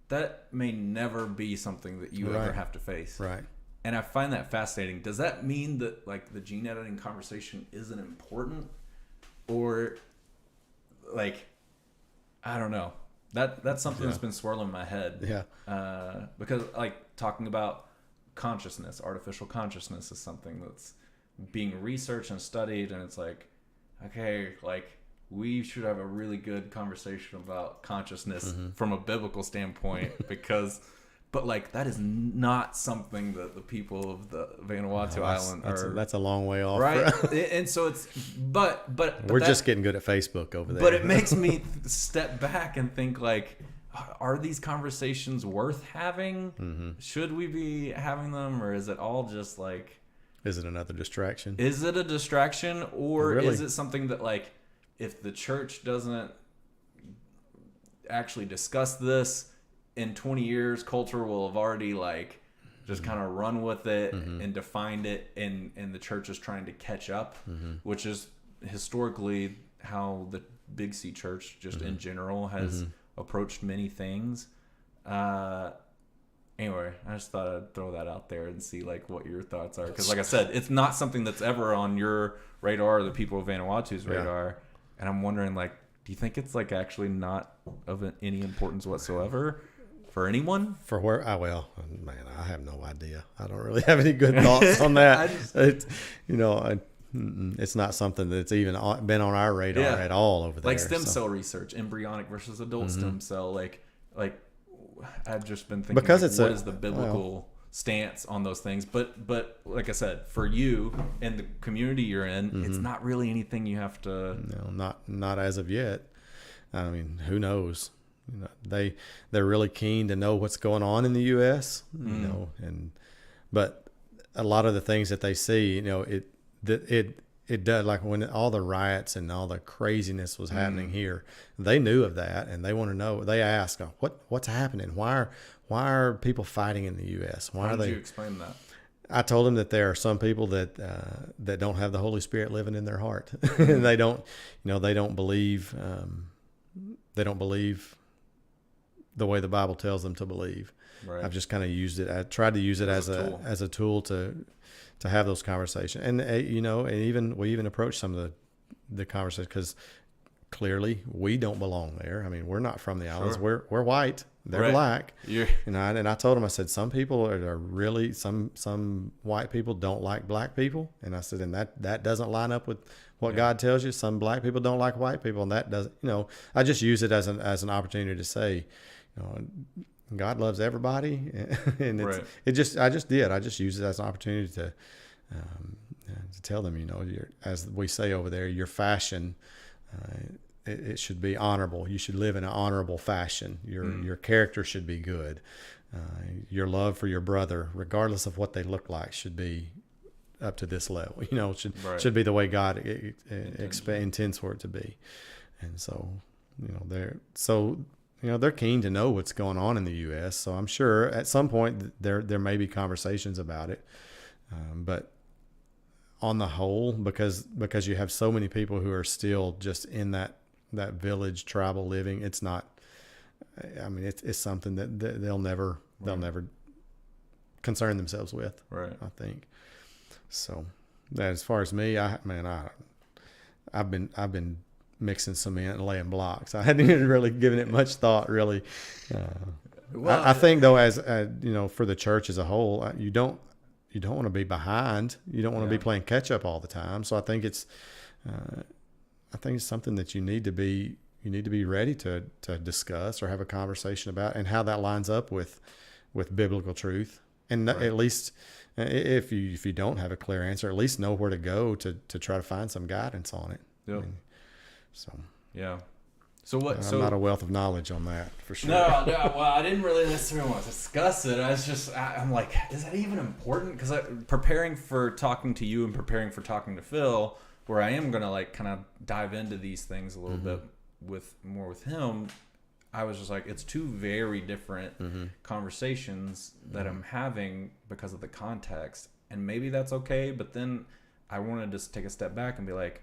that may never be something that you ever have to face. Right. And I find that fascinating. Does that mean that the gene editing conversation isn't important, or I don't know. That's something that's been swirling in my head. Yeah. Because talking about consciousness, artificial consciousness is something that's being researched and studied, and it's okay, we should have a really good conversation about consciousness from a biblical standpoint, but that is not something that the people of the Vanuatu Island are. That's a long way off, right? And so it's, but we're just getting good at Facebook over there. But it makes me step back and think are these conversations worth having? Should we be having them, or is it all just Is it another distraction? Is it a distraction, or really? Is it something that if the church doesn't actually discuss this, in 20 years, culture will have already just kind of run with it and defined it, and the church is trying to catch up, which is historically how the Big C church just in general has approached many things. Anyway, I just thought I'd throw that out there and see what your thoughts are, because I said, it's not something that's ever on your radar or the people of Vanuatu's radar, and I'm wondering do you think it's actually not of any importance whatsoever for anyone? For where? Well, man, I have no idea. I don't really have any good thoughts on that. It's not something that's even been on our radar at all over there. Stem cell research, embryonic versus adult stem cell. I've just been thinking, because what is the biblical stance on those things? But like I said, for you and the community you're in, it's not really anything you have to. No, not as of yet. I mean, who knows? They're really keen to know what's going on in the U.S. But a lot of the things that they see, it does, when all the riots and all the craziness was happening here, they knew of that, and they want to know. They ask, what's happening? Why are people fighting in the U.S.? How did you explain that? I told them that there are some people that don't have the Holy Spirit living in their heart, and they don't believe. They don't believe the way the Bible tells them to believe. Right. I've just kind of used it. I tried to use it as a tool to have those conversations, and and we even approach some of the conversations, because clearly we don't belong there. I mean, we're not from the islands. We're white. They're black. And I told them, I said, some people are really, some white people don't like black people, and I said, and that doesn't line up with what God tells you. Some black people don't like white people, and that doesn't. I just use it as an opportunity to say, God loves everybody, and I just use it as an opportunity to tell them, as we say over there, your fashion, it should be honorable. You should live in an honorable fashion. Your character should be good. Your love for your brother, regardless of what they look like, should be up to this level. Should be the way God intends for it to be. And so, they're keen to know what's going on in the U.S. So I'm sure at some point there may be conversations about it, but on the whole, because you have so many people who are still just in that village tribal living, it's not. I mean, it's something that they'll never they'll never concern themselves with. Right. I think. So, as far as me, I've been mixing cement and laying blocks. I hadn't even really given it much thought, really. I think though, as for the church as a whole, you don't want to be behind. You don't want to be playing catch up all the time. So I think it's something that you need to be ready to discuss or have a conversation about, and how that lines up with biblical truth. And at least if you don't have a clear answer, at least know where to go to try to find some guidance on it. Yep. Yeah. So what? I'm not a wealth of knowledge on that for sure. No. Well, I didn't really necessarily want to discuss it. I'm like, is that even important? Because preparing for talking to you and preparing for talking to Phil, where I am gonna like kind of dive into these things a little bit with him. I was just like, it's two very different conversations that I'm having because of the context, and maybe that's okay. But then I wanted to take a step back and be like,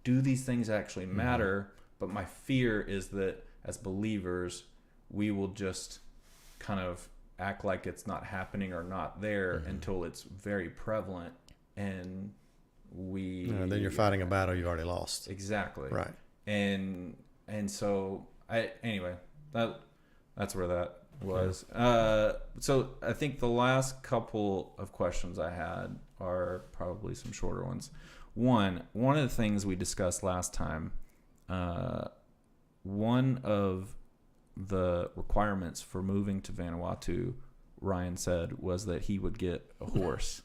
do these things actually matter? But my fear is that as believers, we will just kind of act like it's not happening or not there until it's very prevalent, and then you're fighting a battle you've already lost. Exactly. Right. And so that's where that was. So I think the last couple of questions I had are probably some shorter ones. One of the things we discussed last time, one of the requirements for moving to Vanuatu, Ryan said, was that he would get a horse.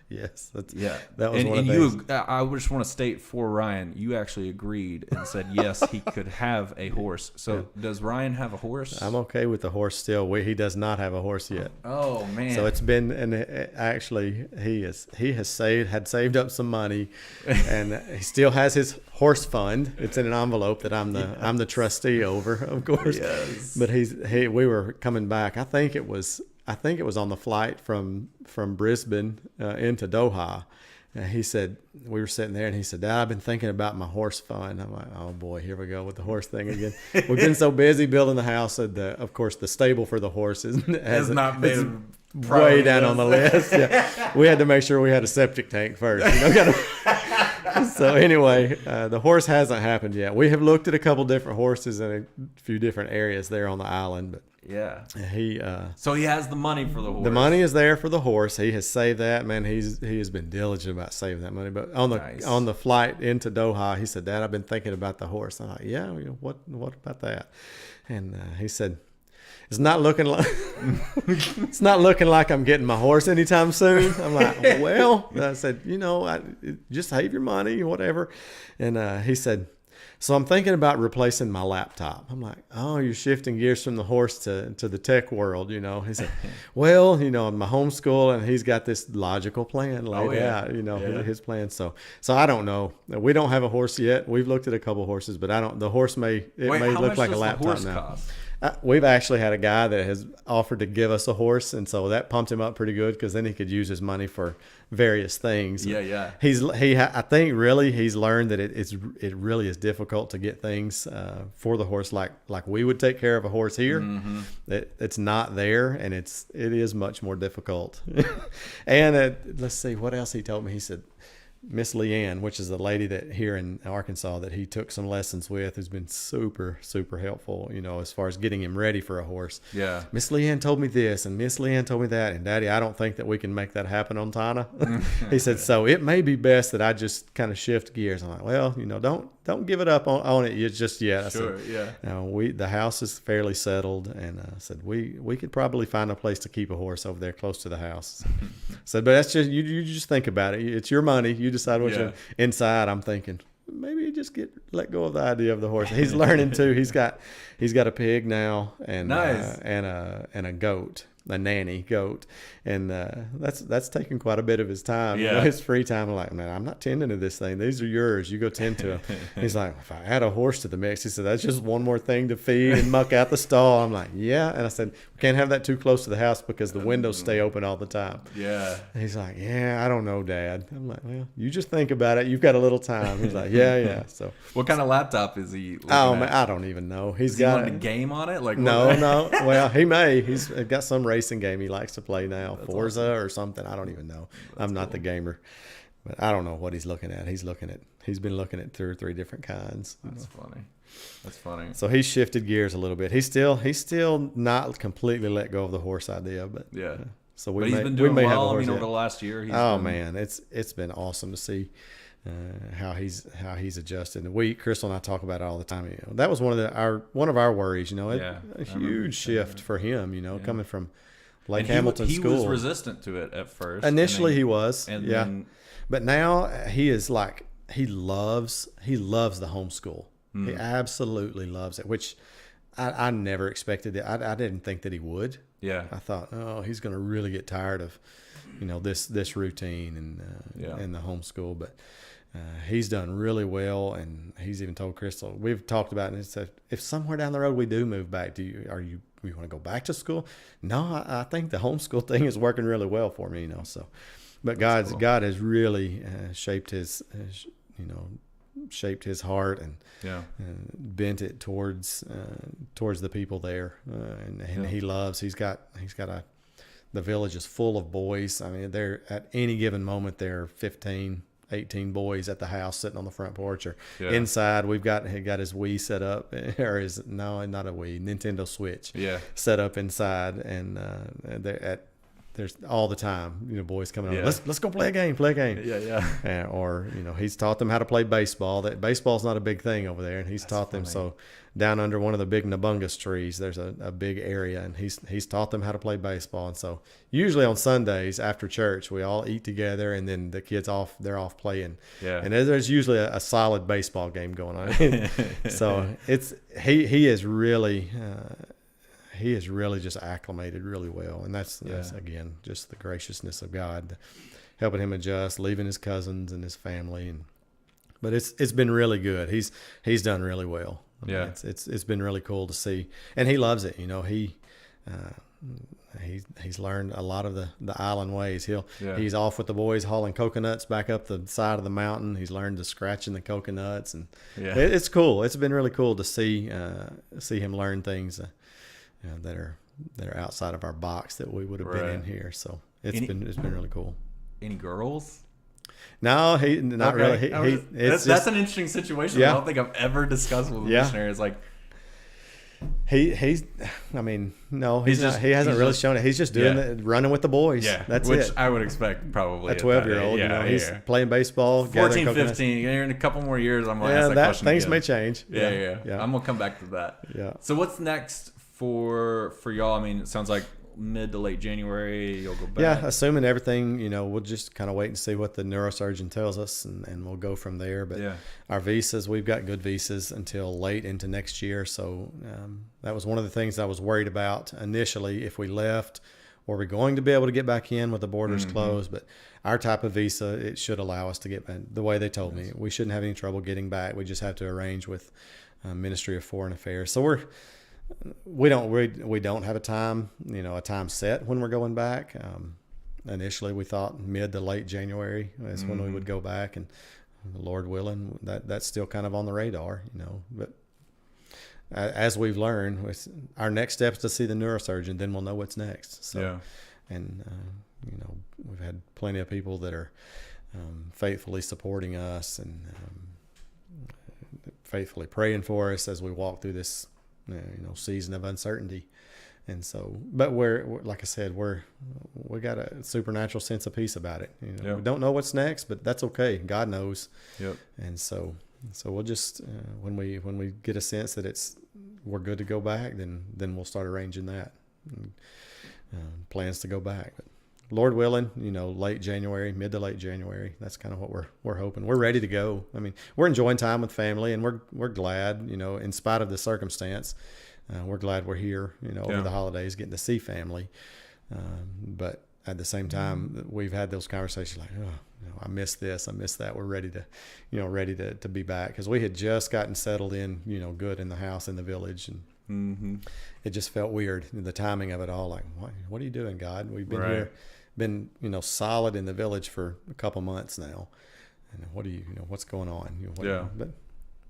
Yes, that one was one of you. I just want to state for Ryan, you actually agreed and said yes, he could have a horse. So does Ryan have a horse? I'm okay with the horse still. He does not have a horse yet. Oh man! So it's been, and actually he had saved up some money, and he still has his horse fund. It's in an envelope that I'm the trustee over, of course. Yes. But we were coming back. I think it was on the flight from Brisbane into Doha. He said, we were sitting there, and he said, Dad, I've been thinking about my horse fund. I'm like, oh boy, here we go with the horse thing again. We've been so busy building the house that of course the stable for the horse has not been way down on the list. Yeah. We had to make sure we had a septic tank first. So anyway, the horse hasn't happened yet. We have looked at a couple different horses in a few different areas there on the island, but so he has the money for the horse. The money is there for the horse. He has saved that, man. He has been diligent about saving that money. But on the flight into Doha, he said, Dad, I've been thinking about the horse. I'm like, yeah, what about that? And he said, it's not looking like I'm getting my horse anytime soon. I'm like, well, I said, just save your money, whatever. And he said, so I'm thinking about replacing my laptop. I'm like, oh, you're shifting gears from the horse to the tech world, He said, well, my homeschool, and he's got this logical plan laid out, his plan. So I don't know. We don't have a horse yet. We've looked at a couple horses, but the horse may look like a laptop now. Cost? We've actually had a guy that has offered to give us a horse, and so that pumped him up pretty good, because then he could use his money for various things. Yeah. I think really he's learned that it really is difficult to get things for the horse like we would take care of a horse here. Mm-hmm. It's not there, and it is much more difficult. And let's see what else he told me. He said, Miss Leanne, which is the lady that here in Arkansas that he took some lessons with, has been super, super helpful, as far as getting him ready for a horse. Yeah. Miss Leanne told me this, and Miss Leanne told me that, and Daddy, I don't think that we can make that happen on Tana. He said, so it may be best that I just kind of shift gears. I'm like, well, don't give it up on it just yet. I said, the house is fairly settled, and I said we could probably find a place to keep a horse over there close to the house. Said, but that's just you just think about it. It's your money. You decide what you. Inside, I'm thinking maybe you just let go of the idea of the horse. He's learning too. He's got a pig now, and nice. And a goat. a nanny goat, and that's taken quite a bit of his time. Yeah. His free time. I'm like, man, I'm not tending to this thing. These are yours. You go tend to them. He's like, if I add a horse to the mix, he said, that's just one more thing to feed and muck out the stall. I'm like, yeah. And I said, we can't have that too close to the house because the windows stay open all the time. Yeah. And he's like, yeah, I don't know, Dad. I'm like, well, you just think about it. You've got a little time. He's like, yeah. So, what kind of laptop is he looking man, at? I don't even know. He's Does he got want a game on it? Like no. Well, he may. He's got some racing game he likes to play now, That's Forza awesome. or something. I don't even know. That's I'm not cool. the gamer, but I don't know what he's looking at. He's been looking at 2 or 3 different kinds. That's funny. That's funny. So he's shifted gears a little bit. He's still not completely let go of the horse idea, but Yeah. So But he's been doing have a well. I horse mean, over yet. the last year. Man, it's been awesome to see how he's adjusted. And Crystal and I talk about it all the time. That was one of our worries. Yeah, a huge shift for him. Coming from Lake And Hamilton he School. was resistant to it at first. Initially, and he was. and Yeah, then, but now he is like he loves the homeschool. He Hmm. absolutely loves it, which I never expected it. I didn't think that he would. yeah, I thought, oh, he's going to really get tired of, this routine and the homeschool. But he's done really well, and he's even told Crystal. We've talked about it. And he said, if somewhere down the road we do move back, you want to go back to school? No, I think the homeschool thing is working really well for me. So, but That's cool. God has really shaped his heart and yeah, bent it towards the people there, and he loves. He's got the village is full of boys. I mean, they're at any given moment there are 15, 18 boys at the house sitting on the front porch or Yeah. inside. He got his Wii set up, or not a Wii, Nintendo Switch yeah, set up inside, and there's all the time, boys coming Yeah. over. Let's go play a game. yeah. Or he's taught them how to play baseball. That baseball's not a big thing over there, and he's taught them. funny. So down under one of the big nabungus trees, there's a big area, and he's taught them how to play baseball. And so usually on Sundays after church, we all eat together, and then the kids they're off playing. Yeah. And there's usually a solid baseball game going on. So he is really. He has really just acclimated really well, and that's again just the graciousness of God, helping him adjust, leaving his cousins and his family, but it's been really good. He's done really well. I mean, Yeah. it's been really cool to see, and he loves it. He's learned a lot of the island ways. He's off with the boys hauling coconuts back up the side of the mountain. He's learned to scratching the coconuts, and it's cool. It's been really cool to see him learn things. That are outside of our box that we would have been in here. So it's been really cool. Any girls? No, not Okay. really. That's an interesting situation. Yeah. I don't think I've ever discussed with a missionary. It's like he's. I mean, no, he hasn't he's really just- shown it. He's just doing running with the boys. That's which it. I would expect probably A 12-year-old. He's playing baseball. 14, gathering coconuts. 15. In a couple more years, I'm gonna Yeah, ask that question things again. may change. Yeah. I'm gonna come back to that. Yeah. So what's next for y'all? I mean, it sounds like mid to late January you'll go back. Yeah, assuming everything, we'll just kind of wait and see what the neurosurgeon tells us, and we'll go from there. But our visas, we've got good visas until late into next year. So that was one of the things I was worried about initially. If we left, were we going to be able to get back in with the borders closed? But our type of visa, it should allow us to get back. The way they told me, we shouldn't have any trouble getting back. We just have to arrange with Ministry of Foreign Affairs. So we don't have a time set when we're going back. Initially, we thought mid to late January is when we would go back, and Lord willing, that's still kind of on the radar, But as we've learned, our next step is to see the neurosurgeon. Then we'll know what's next. So, and we've had plenty of people that are faithfully supporting us and faithfully praying for us as we walk through this season of uncertainty. And so, but we're like I said, we got a supernatural sense of peace about it. We don't know what's next, but that's okay. God knows. Yep. And so we'll just when we get a sense that we're good to go back, then we'll start arranging that plans to go back. But Lord willing, late January, mid to late January. That's kind of what we're hoping. We're ready to go. I mean, we're enjoying time with family, and we're glad. In spite of the circumstance, we're glad we're here. Over the holidays, getting to see family. But at the same time, we've had those conversations like, oh, I miss this, I miss that. We're ready to be back, because we had just gotten settled in, good in the house in the village, and it just felt weird, the timing of it all. Like, what are you doing, God? We've been here, solid in the village for a couple months now, and what's going on? But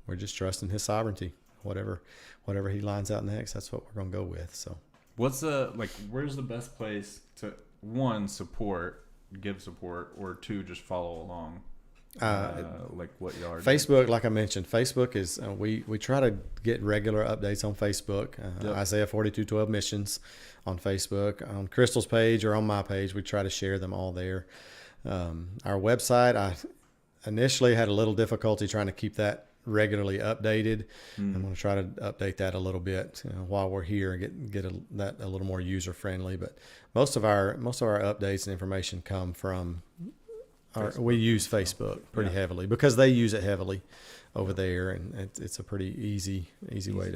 we're just trusting His sovereignty. Whatever He lines out next, that's what we're gonna go with. So, where's the best place to, one, give support, or two, just follow along? Like what y'all are Facebook, doing? like I mentioned, Facebook is we try to get regular updates on Facebook. Isaiah 42:12 missions on Facebook, on Crystal's page or on my page. We try to share them all there. Our website, I initially had a little difficulty trying to keep that regularly updated. I'm going to try to update that a little bit while we're here and get that a little more user friendly. But most of our updates and information come from we use Facebook pretty heavily, because they use it heavily over there, and it's a pretty easy way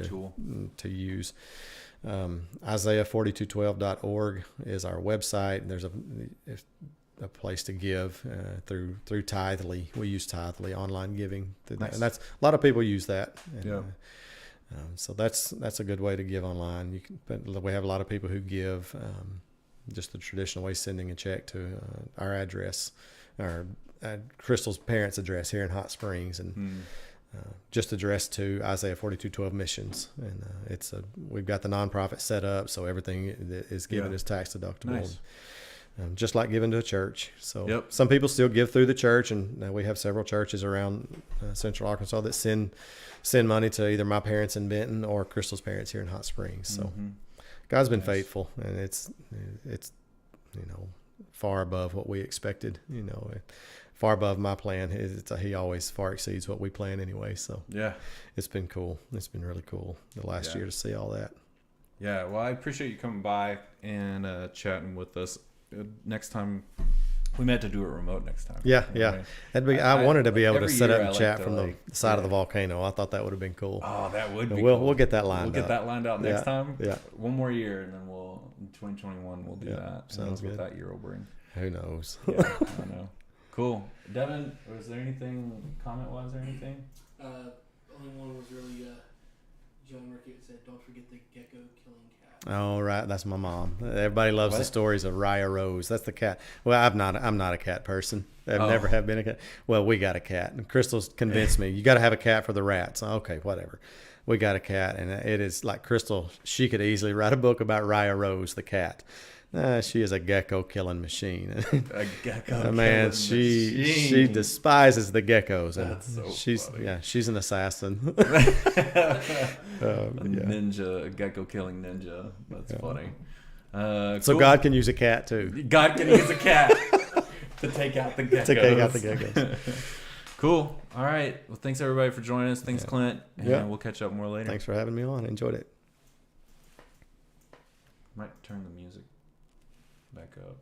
to use. Isaiah4212.org is our website. There's a place to give through Tithely. We use Tithely, online giving, and that's a lot of people use that. And, so that's a good way to give online. We have a lot of people who give just the traditional way, sending a check to our address, our Crystal's parents' address here in Hot Springs, and just addressed to Isaiah 42:12 missions. And we've got the nonprofit set up, so everything is given is tax deductible. Nice. Just like giving to a church. So some people still give through the church, and we have several churches around Central Arkansas that send money to either my parents in Benton or Crystal's parents here in Hot Springs. So God's been faithful, and it's far above what we expected. Far above my plan. He always far exceeds what we plan anyway. So it's been cool. It's been really cool the last year to see all that. Yeah, well, I appreciate you coming by and chatting with us. Next time, we meant to do it remote next time. Yeah. I wanted to be able to set up and chat from the side of the volcano. I thought that would have been cool. Oh, that would be cool. We'll Get that lined up. We'll get that lined out next time. Yeah. One more year, and then in 2021, we'll do that. Sounds good. What that year will bring. Who knows? Yeah, I don't know. Cool. Devin, was there anything, comment-wise or anything? Only one was really, John Rickett said, don't forget the gecko killing cat. Oh, right. That's my mom. Everybody loves the stories of Raya Rose. That's the cat. Well, I'm not a cat person. I've never have been a cat. Well, we got a cat. And Crystal's convinced me, you got to have a cat for the rats. Okay, whatever. We got a cat, and it is like Crystal. She could easily write a book about Raya Rose, the cat. She is a gecko killing machine. A gecko man, machine. She despises the geckos. That's so funny. Yeah, she's an assassin. Ninja, a gecko killing ninja. That's funny. So cool. God can use a cat too. God can use a cat to take out the geckos. Cool. All right. Well, thanks everybody for joining us. Thanks, Clint. And we'll catch up more later. Thanks for having me on. I enjoyed it. Might turn the music back up.